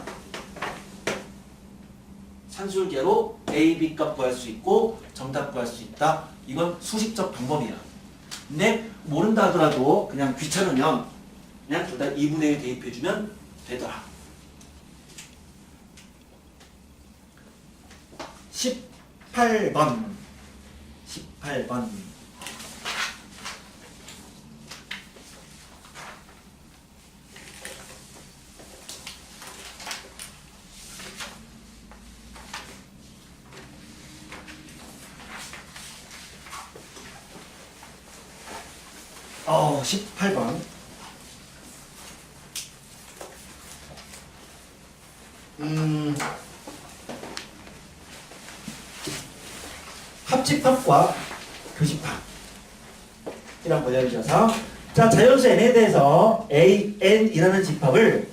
A: 산술계로 A, B 값 구할 수 있고 정답 구할 수 있다. 이건 수식적 방법이야. 근데 모른다 하더라도 그냥 귀찮으면 그냥 둘 다 2분의 1 대입해주면 되더라. 18번 18번 어, 18번. 합집합과 교집합. 이란 문제를 주셔서, 자, 자연수 n에 대해서 AN이라는 집합을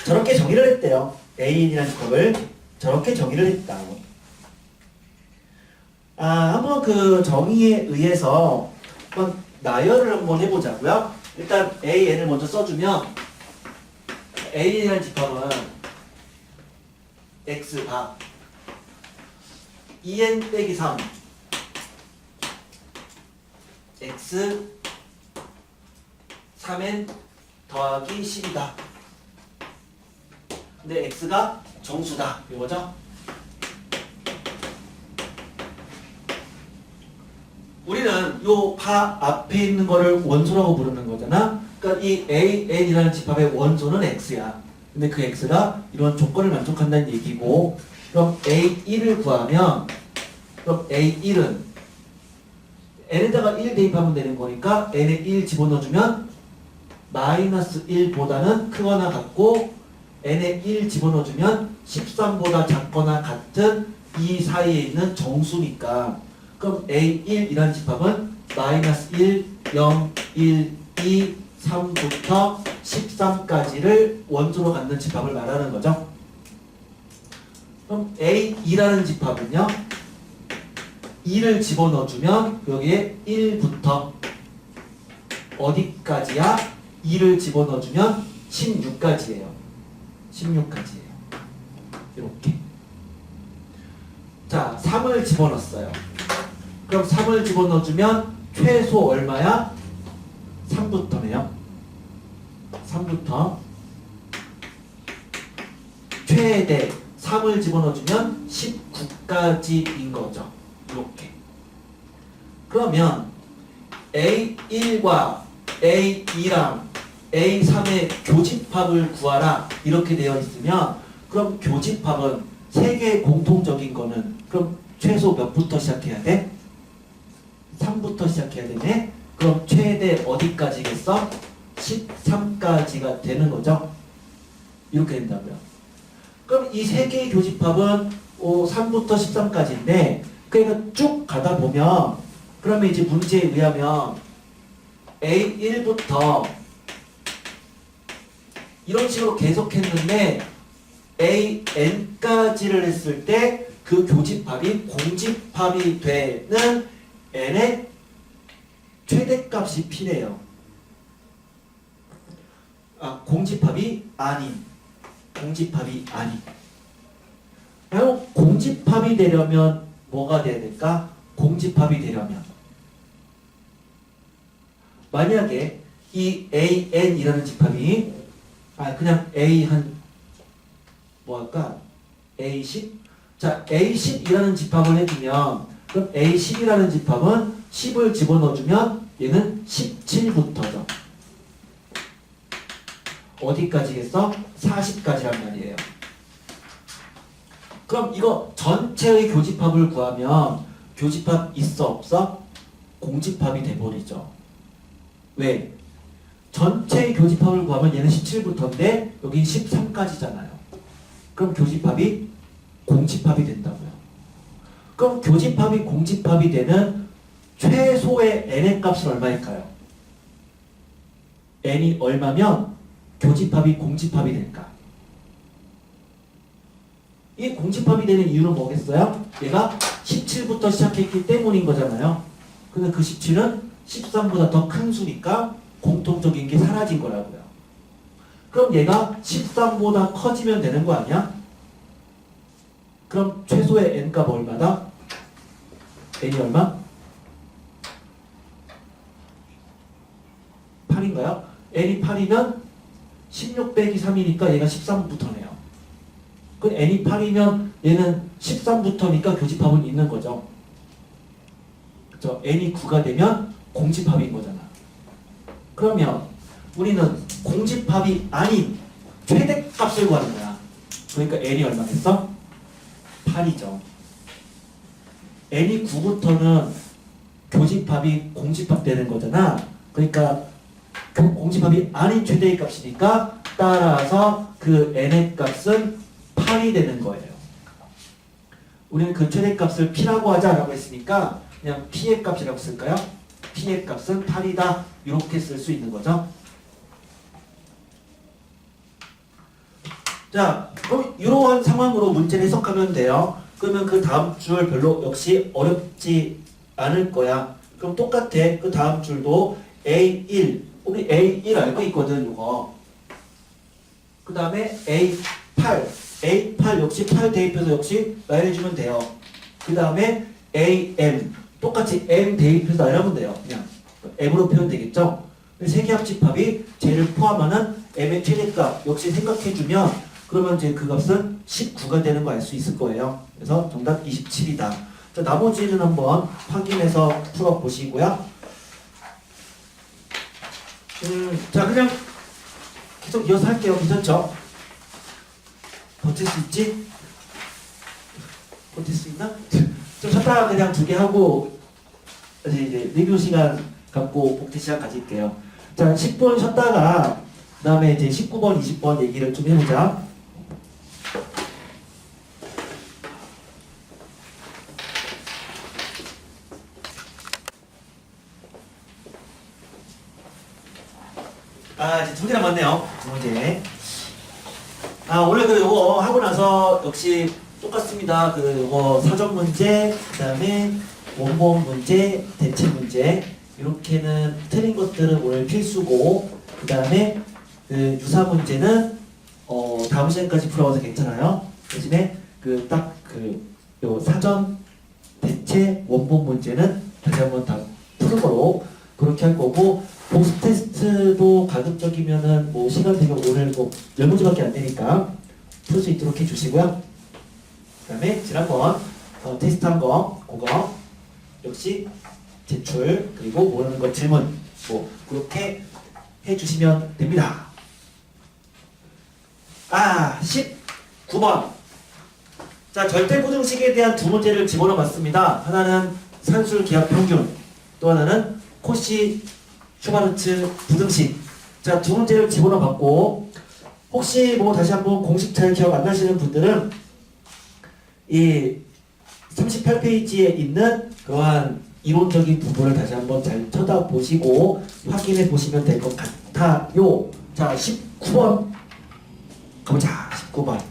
A: 저렇게 정의를 했대요. AN이라는 집합을 저렇게 정의를 했다. 한번 그 정의에 의해서 한번 나열을 한번 해보자고요. 일단 AN을 먼저 써주면 AN이라는 집합은 X가 2N 빼기 3 X 3N 더하기 10이다. 근데 X가 정수다. 이거죠? 우리는 요 바 앞에 있는 거를 원소라고 부르는 거잖아. 그러니까 이 AN이라는 집합의 원소는 X야. 근데 그 x가 이런 조건을 만족한다는 얘기고, 그럼 a1을 구하면, 그럼 a1은 n에다가 1 대입하면 되는 거니까 n에 1 집어넣어주면 마이너스 1보다는 크거나 같고, n에 1 집어넣어주면 13보다 작거나 같은 이 사이에 있는 정수니까, 그럼 a1이라는 집합은 마이너스 1, 0, 1, 2, 3부터 13까지를 원소로 갖는 집합을 말하는 거죠. 그럼 A2라는 집합은요, 2를 집어넣어주면 여기에 1부터 어디까지야? 2를 집어넣어주면 16까지예요. 16까지예요. 이렇게. 자, 3을 집어넣었어요. 그럼 3을 집어넣어주면 최소 얼마야? 3부터네요. 3부터 최대 3을 집어넣어주면 19까지인 거죠. 이렇게. 그러면 A1과 A2랑 A3의 교집합을 구하라 이렇게 되어 있으면, 그럼 교집합은 세 개의 공통적인 거는 그럼 최소 몇부터 시작해야 돼? 3부터 시작해야 되네. 그럼 최대 어디까지겠어? 13까지가 되는 거죠. 이렇게 된다고요. 그럼 이 세 개의 교집합은 3부터 13까지인데, 그러니까 쭉 가다 보면, 그러면 이제 문제에 의하면 A1부터 이런 식으로 계속했는데 AN까지를 했을 때 그 교집합이 공집합이 되는 n의 최대값이 P래요. 공집합이 아닌. 그럼 공집합이 되려면 뭐가 돼야 될까? 공집합이 되려면 만약에 이 AN이라는 집합이 그냥 A 뭐 할까? A10? 자, A10이라는 집합을 해주면, 그럼 A10이라는 집합은 10을 집어넣어주면 얘는 17부터죠. 어디까지겠어? 40까지란 말이에요. 그럼 이거 전체의 교집합을 구하면 교집합 있어 없어? 공집합이 돼버리죠. 왜? 전체의 교집합을 구하면 얘는 17부터인데 여기 13까지잖아요. 그럼 교집합이 공집합이 된다고요. 그럼 교집합이 공집합이 되는 최소의 n의 값은 얼마일까요? n이 얼마면 교집합이 공집합이 될까? 이 공집합이 되는 이유는 뭐겠어요? 얘가 17부터 시작했기 때문인 거잖아요. 근데 그 17은 13보다 더 큰 수니까 공통적인 게 사라진 거라고요. 그럼 얘가 13보다 커지면 되는 거 아니야? 그럼 최소의 n값 얼마다? n이 얼마? 8인가요? n이 8이면 16 빼기 3이니까 얘가 13부터네요. 그 n이 8이면 얘는 13부터니까 교집합은 있는 거죠. 그쵸? n이 9가 되면 공집합인 거잖아. 그러면 우리는 공집합이 아닌 최대값을 구하는 거야. 그러니까 n이 얼마겠어? 8이죠. n이 9부터는 교집합이 공집합 되는 거잖아. 그러니까 공집합이 아닌 최대의 값이니까 따라서 그 n의 값은 8이 되는 거예요. 우리는 그 최대값을 p라고 하자라고 했으니까 그냥 p의 값이라고 쓸까요? p의 값은 8이다. 이렇게 쓸 수 있는 거죠. 자, 그럼 이러한 상황으로 문제를 해석하면 돼요. 그러면 그 다음 줄 별로 역시 어렵지 않을 거야. 그럼 똑같아. 그 다음 줄도 A1. 우리 A1 알고 있거든, 이거. 그 다음에 A8. A8 역시 8 대입해서 역시 나열해주면 돼요. 그 다음에 AM. 똑같이 M 대입해서 나열하면 돼요. 그냥 M으로 표현 되겠죠? 세개 합집합이 쟤를 포함하는 M의 최대값 역시 생각해주면 그러면 이제 그 값은 19가 되는 거 알 수 있을 거예요. 그래서 정답 27이다. 자, 나머지는 한번 확인해서 풀어보시고요. 자, 그냥 계속 이어서 할게요. 괜찮죠? 버틸 수 있지? 버틸 수 있나? 좀 쉬었다가 그냥 2개 하고 이제 리뷰 시간 갖고 복귀 시간 가질게요. 자, 10분 쉬었다가 그 다음에 이제 19번, 20번 얘기를 좀 해보자. 이제 2개 남았네요. 2문제. 원래 요거 하고 나서 역시 똑같습니다. 요거 사전 문제, 그 다음에 원본 문제, 대체 문제. 이렇게는 틀린 것들은 오늘 필수고, 그 다음에 유사 문제는 다음 시간까지 풀어봐도 괜찮아요. 대신에 요 사전, 대체, 원본 문제는 다시 한번 다 푸는 거로 그렇게 할 거고, 보스 테스트도 가급적이면은 뭐 시간 되면 오늘 뭐 10문제밖에 안 되니까 풀 수 있도록 해주시고요. 그 다음에 지난번 테스트한 거, 그거 역시 제출, 그리고 모르는 거 질문, 뭐 그렇게 해주시면 됩니다. 19번. 자, 절대부등식에 대한 2문제를 집어넣어 봤습니다. 하나는 산술 기하 평균, 또 하나는 코시 슈바르츠 부등식. 자, 2문제를 집어넣어 봤고, 혹시 뭐 다시 한번 공식 잘 기억 안 나시는 분들은 이 38페이지에 있는 그러한 이론적인 부분을 다시 한번 잘 쳐다보시고 확인해 보시면 될 것 같아요. 자, 19번 가보자. 19번.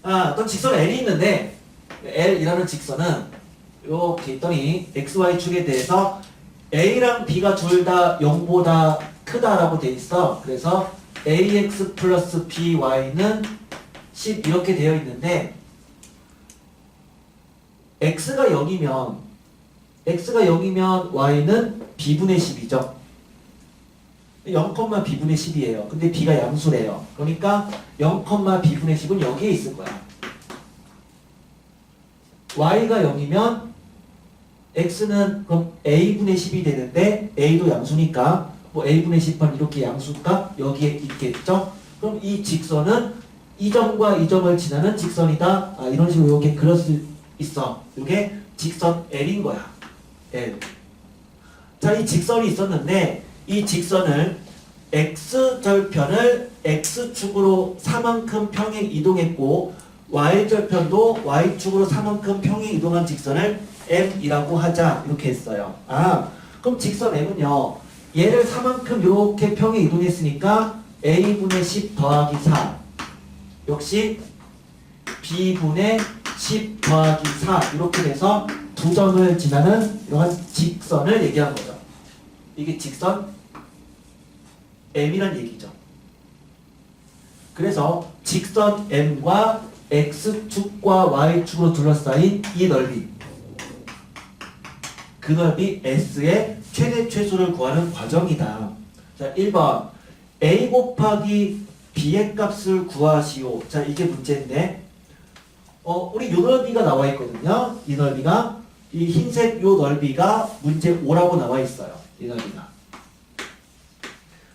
A: 어떤 직선 L이 있는데 L이라는 직선은 이렇게 있더니 XY축에 대해서 A랑 B가 둘 다 0보다 크다라고 돼 있어. 그래서 AX 플러스 BY는 10 이렇게 되어 있는데 X가 0이면 Y는 B분의 10이죠. 0, B분의 10이에요. 근데 B가 양수래요. 그러니까 0, B분의 10은 여기에 있을 거야. Y가 0이면 X는 그럼 A분의 10이 되는데 A도 양수니까 뭐 A분의 10은 이렇게 양수가 여기에 있겠죠? 그럼 이 직선은 이 점과 이 점을 지나는 직선이다. 이런 식으로 이렇게 그릴 수 있어. 이게 직선 L인 거야. L. 자, 이 직선이 있었는데 이 직선을 X절편을 X축으로 4만큼 평행 이동했고 Y절편도 Y축으로 4만큼 평행 이동한 직선을 M이라고 하자. 이렇게 했어요. 그럼 직선 M은요. 얘를 4만큼 이렇게 평행 이동했으니까 A분의 10 더하기 4 역시 B분의 10 더하기 4 이렇게 돼서 두 점을 지나는 이러한 직선을 얘기한 거죠. 이게 직선 M이란 얘기죠. 그래서 직선 M과 X축과 Y축으로 둘러싸인 이 넓이, 그 넓이 S의 최대 최소를 구하는 과정이다. 자, 1번 A 곱하기 B의 값을 구하시오. 자, 이게 문제인데 우리 요 넓이가 나와 있거든요. 이 넓이가, 이 흰색 요 넓이가 문제 5라고 나와 있어요. 이 넓이가.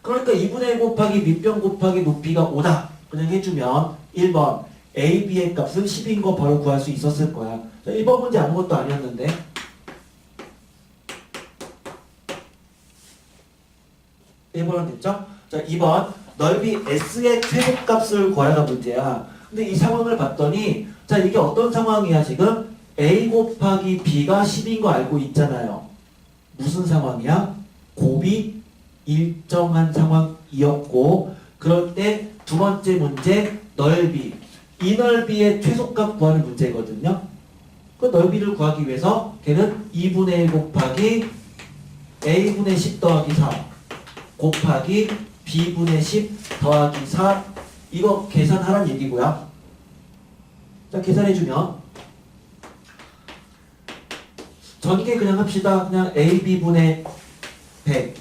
A: 그러니까 2분의 1 곱하기 밑변 곱하기 높이가 5다. 그냥 해주면 1번 A, B의 값은 10인 거 바로 구할 수 있었을 거야. 자, 1번 문제 아무것도 아니었는데 1번은 됐죠? 자, 2번 넓이 S의 최소값을 구하라가 문제야. 근데 이 상황을 봤더니 자, 이게 어떤 상황이야 지금? A 곱하기 B가 10인 거 알고 있잖아요. 무슨 상황이야? 곱이 일정한 상황이었고, 그럴 때 두 번째 문제 넓이, 이 넓이의 최소값 구하는 문제거든요. 그 넓이를 구하기 위해서 걔는 2분의 1 곱하기 A분의 10 더하기 4 곱하기 B분의 10 더하기 4 이거 계산하란 얘기고요. 자, 계산해주면 전개 그냥 합시다. 그냥 AB분의 100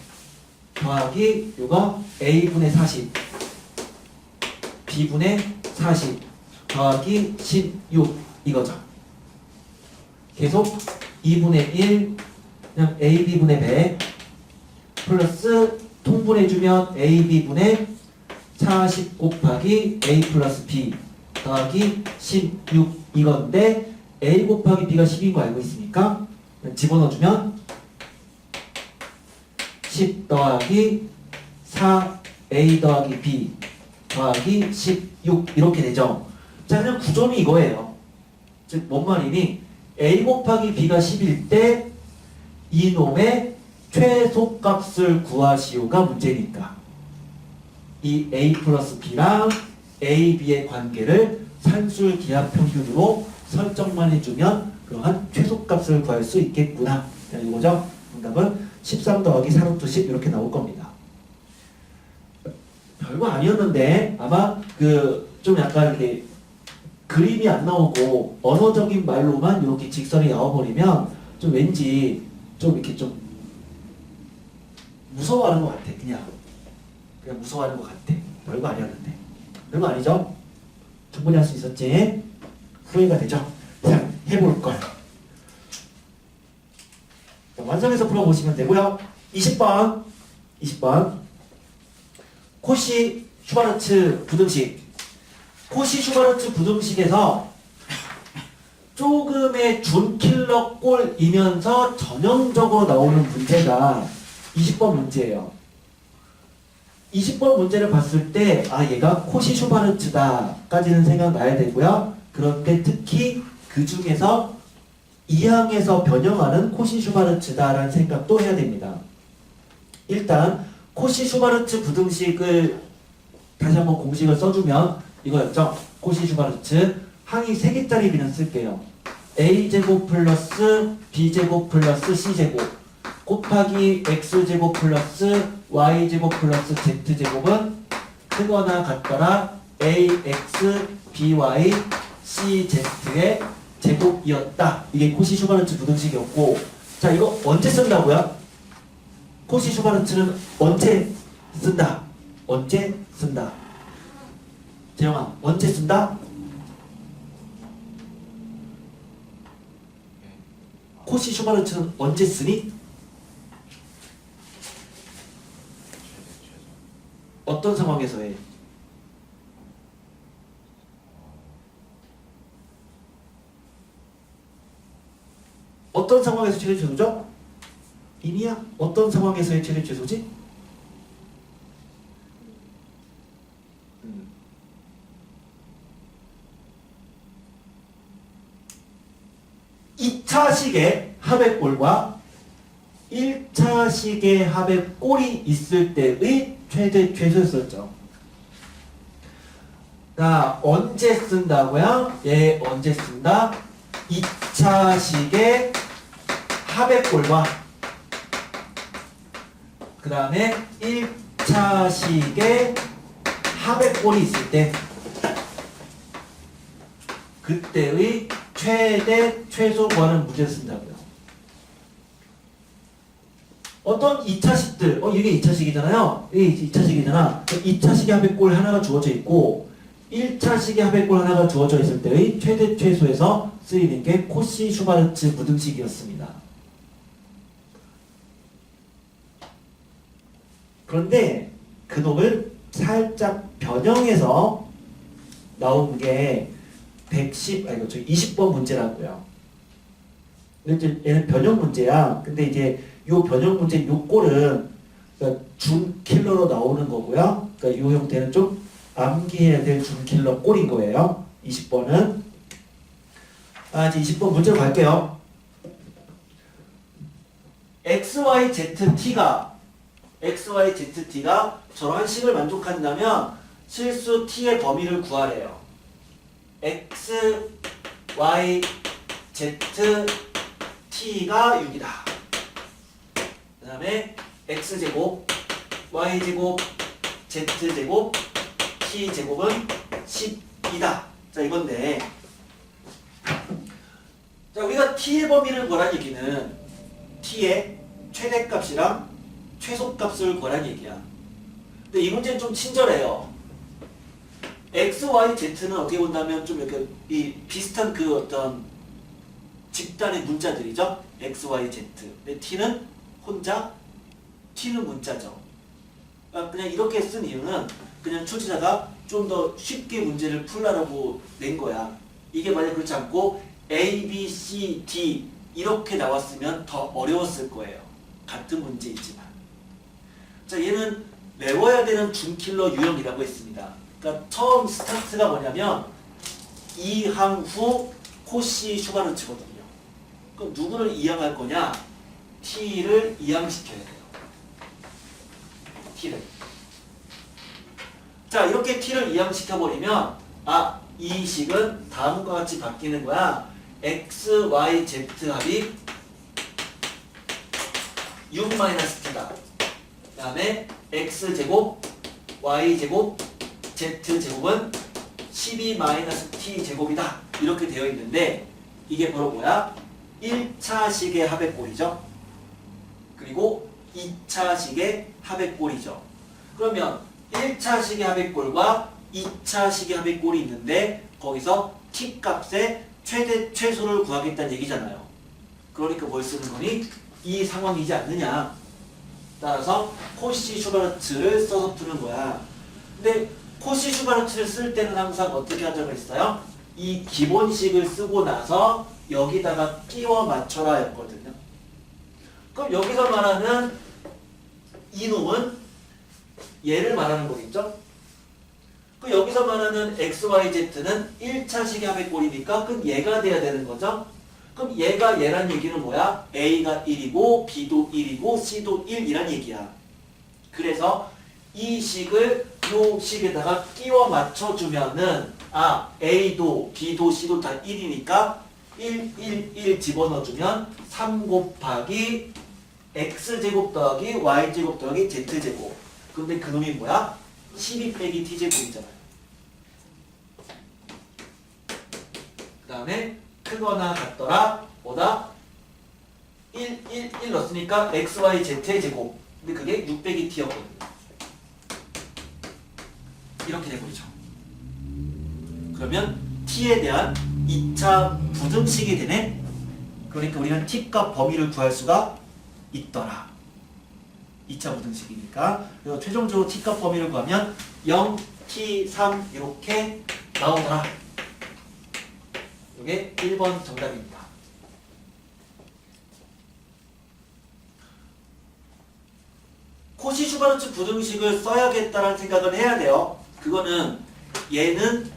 A: 더하기 요거 A분의 40 B분의 40 더하기 16 이거죠. 계속 2분의 1 그냥 AB분의 100 플러스 통분해주면 AB분의 40 곱하기 A 플러스 B 더하기 16 이건데 A 곱하기 B가 10인 거 알고 있습니까? 집어넣어주면 10 더하기 4A 더하기 B 더하기 16 이렇게 되죠. 자, 그냥 구조는 이거예요. 즉, 뭔 말이니? A 곱하기 B가 10일 때 이놈의 최소값을 구하시오가 문제니까 이 A 플러스 B랑 A, B의 관계를 산술 기하 평균으로 설정만 해주면 그러한 최소값을 구할 수 있겠구나. 이거죠. 정답은 13 더하기 4루트 10 이렇게 나올 겁니다. 별거 아니었는데 아마 좀 약간 이렇게 그림이 안 나오고 언어적인 말로만 이렇게 직선이 나와버리면 좀 왠지 좀 이렇게 좀 무서워하는 것 같아. 그냥 무서워하는 것 같아. 별거 아니었는데. 별거 아니죠? 충분히 할 수 있었지? 후회가 되죠? 자, 해볼걸. 완성해서 풀어보시면 되고요. 20번. 코시 슈바르츠 부등식. 코시 슈바르츠 부등식에서 조금의 준킬러 꼴이면서 전형적으로 나오는 문제가 20번 문제예요. 20번 문제를 봤을 때 얘가 코시 슈바르츠다 까지는 생각나야 되고요. 그런데 특히 그 중에서 이항에서 변형하는 코시 슈바르츠다라는 생각도 해야 됩니다. 일단 코시 슈바르츠 부등식을 다시 한번 공식을 써주면 이거였죠. 코시 슈바르츠 항이 3개짜리 그냥 쓸게요. a제곱 플러스 b제곱 플러스 c제곱 곱하기 x제곱 플러스 y제곱 플러스 z제곱은 크거나 같거나 ax by cz의 제곱이었다. 이게 코시 슈바르츠 부등식이었고, 자, 이거 언제 쓴다고요? 코시 슈바르츠는 언제 쓴다? 재영아, 언제 쓴다? 코시 슈바르츠는 언제 쓰니? 어떤 상황에서 해? 어떤 상황에서 최대 최소죠? 이니야? 어떤 상황에서의 최대 최소지? 2차식의 합의꼴과 1차식의 합의꼴이 있을 때의 최대 최소였었죠. 자, 언제 쓴다고요? 언제 쓴다? 2차식의 합의꼴과 그 다음에 1차식의 합의꼴이 있을 때 그때의 최대 최소 구하는 문제를 쓴다고요. 어떤 2차식들, 이게 2차식이잖아요. 이게 2차식이잖아. 2차식의 합의꼴 하나가 주어져 있고 1차식의 합의꼴 하나가 주어져 있을 때의 최대 최소에서 쓰이는 게 코시 슈바르츠 부등식이었습니다. 그런데 그 놈을 살짝 변형해서 나온 게 20번 문제라고요. 근데 얘는 변형 문제야. 근데 이제 요 변형 문제 요 꼴은 그러니까 준킬러로 나오는 거고요. 그러니까 요 형태는 좀 암기해야 될 준킬러 꼴인 거예요. 20번은. 이제 20번 문제로 갈게요. XYZT가 저러한 식을 만족한다면 실수 T의 범위를 구하래요. X, Y, Z, T가 6이다. 그 다음에 X제곱, Y제곱, Z제곱, T제곱은 10이다. 자, 이건데 자, 우리가 T의 범위를 구하란 얘기는 T의 최대값이랑 최소값을 구하란 얘기야. 근데 이 문제는 좀 친절해요. X, Y, Z는 어떻게 본다면 좀 이렇게 이 비슷한 그 어떤 집단의 문자들이죠. X, Y, Z. 근데 T는 혼자, T는 문자죠. 그냥 이렇게 쓴 이유는 그냥 출제자가 좀 더 쉽게 문제를 풀라고 낸 거야. 이게 만약 그렇지 않고 A, B, C, D 이렇게 나왔으면 더 어려웠을 거예요. 같은 문제이지만. 자, 얘는 외워야 되는 준킬러 유형이라고 했습니다. 그러니까 처음 스타트가 뭐냐면 이항후 코시 슈바르츠거든요. 그럼 누구를 이항할 거냐? T를 이항시켜야 돼요. T를. 자, 이렇게 T를 이항시켜버리면 이 식은 다음과 같이 바뀌는 거야. X, Y, Z 합이 6-T다. 그 다음에 X제곱, Y제곱, Z제곱은 12-T제곱이다. 이렇게 되어 있는데 이게 바로 뭐야? 1차식의 합의꼴이죠. 그리고 2차식의 합의꼴이죠. 그러면 1차식의 합의꼴과 2차식의 합의꼴이 있는데 거기서 T값의 최대 최소를 구하겠다는 얘기잖아요. 그러니까 뭘 쓰는 거니? 이 상황이지 않느냐. 따라서 코시 슈바르츠를 써서 푸는 거야. 근데 코시 슈바르츠를 쓸 때는 항상 어떻게 하자고 했어요? 이 기본식을 쓰고 나서 여기다가 끼워 맞춰라 였거든요. 그럼 여기서 말하는 이놈은 얘를 말하는 거겠죠? 그 여기서 말하는 x, y, z는 1차식의 합의꼴이니까 그럼 얘가 돼야 되는 거죠? 그럼 얘가 얘란 얘기는 뭐야? a가 1이고 b도 1이고 c도 1이란 얘기야. 그래서 이 식을 요 식에다가 끼워 맞춰주면은 a도 b도 c도 다 1이니까 1, 1, 1 집어넣어주면 3 곱하기 x제곱 더하기 y제곱 더하기 z제곱. 근데 그놈이 뭐야? 12 빼기 t제곱이잖아요. 그 다음에 크거나 같더라 보다 1, 1, 1 넣었으니까 x, y, z의 제곱. 근데 그게 6 빼기 t였거든요. 이렇게 돼버리죠. 그러면 t에 대한 2차 부등식이 되네. 그러니까 우리는 t값 범위를 구할 수가 있더라. 2차 부등식이니까. 그래서 최종적으로 t값 범위를 구하면 0, t, 3 이렇게 나오더라. 이게 1번 정답입니다. 코시 슈바르츠 부등식을 써야겠다는 생각을 해야 돼요. 그거는 얘는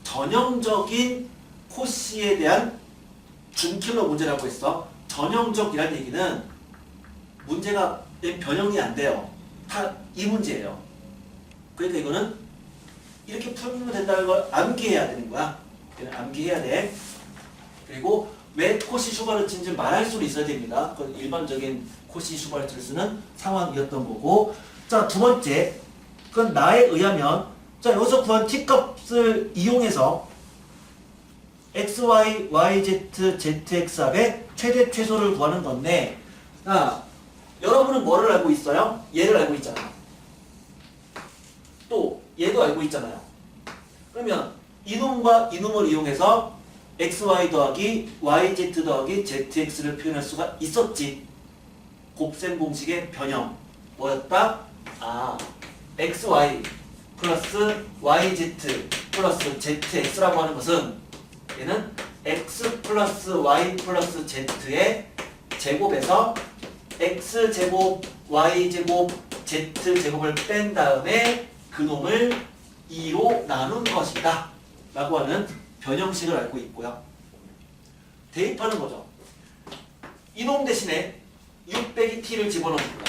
A: 전형적인 코시에 대한 준킬러 문제라고 했어. 전형적이란 얘기는 문제가 변형이 안 돼요. 다 이 문제예요. 그러니까 이거는 이렇게 풀면 된다는 걸 암기해야 되는 거야. 암기해야 돼. 그리고 왜 코시 슈바르츠인지 말할 수는 있어야 됩니다. 그건 일반적인 코시 슈바르츠를 쓰는 상황이었던 거고. 자, 두 번째. 그건 나에 의하면 자, 여기서 구한 t값을 이용해서 x, y, y, z, zx 합의 최대 최소를 구하는 건데 여러분은 뭐를 알고 있어요? 얘를 알고 있잖아요. 또 얘도 알고 있잖아요. 그러면 이놈과 이놈을 이용해서 xy 더하기 yz 더하기 zx를 표현할 수가 있었지. 곱셈 공식의 변형 뭐였다? xy 플러스 yz 플러스 zx라고 하는 것은 얘는 x 플러스 y 플러스 z의 제곱에서 x제곱 y제곱 z제곱을 뺀 다음에 그놈을 2로 나눈 것이다 라고 하는 변형식을 알고 있고요. 대입하는 거죠. 이놈 대신에 6 빼기 t를 집어넣어줍니다.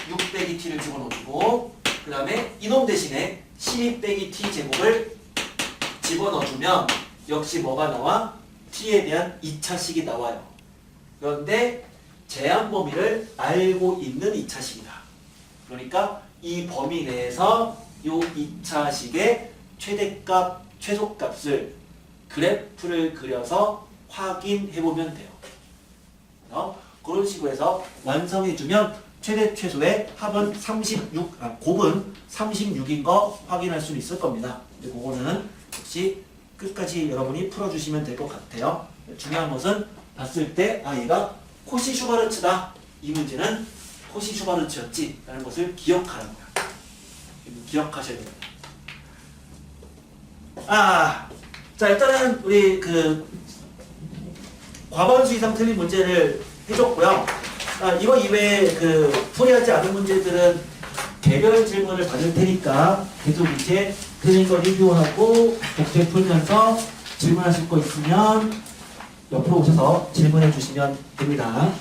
A: 6 빼기 t를 집어넣어주고 그 다음에 이놈 대신에 12 빼기 t 제곱을 집어넣어주면 역시 뭐가 나와? t에 대한 2차식이 나와요. 그런데 제한 범위를 알고 있는 2차식이다. 그러니까 이 범위 내에서 이 2차식의 최대값, 최소값을 그래프를 그려서 확인해보면 돼요. 그런 식으로 해서 완성해주면 최대 최소의 합은 36, 곱은 36인 거 확인할 수 있을 겁니다. 근데 그거는 역시 끝까지 여러분이 풀어주시면 될 것 같아요. 중요한 것은 봤을 때 얘가 코시 슈바르츠다. 이 문제는 토시 슈바르츠였지 라는 것을 기억하라는 거야. 기억하셔야 됩니다. 자 일단은 우리 그 과반수 이상 틀린 문제를 해줬고요. 이거 이외에 그 풀이하지 않은 문제들은 개별 질문을 받을 테니까 계속 이제 틀린 거 리뷰하고 독해 풀면서 질문하실 거 있으면 옆으로 오셔서 질문해 주시면 됩니다.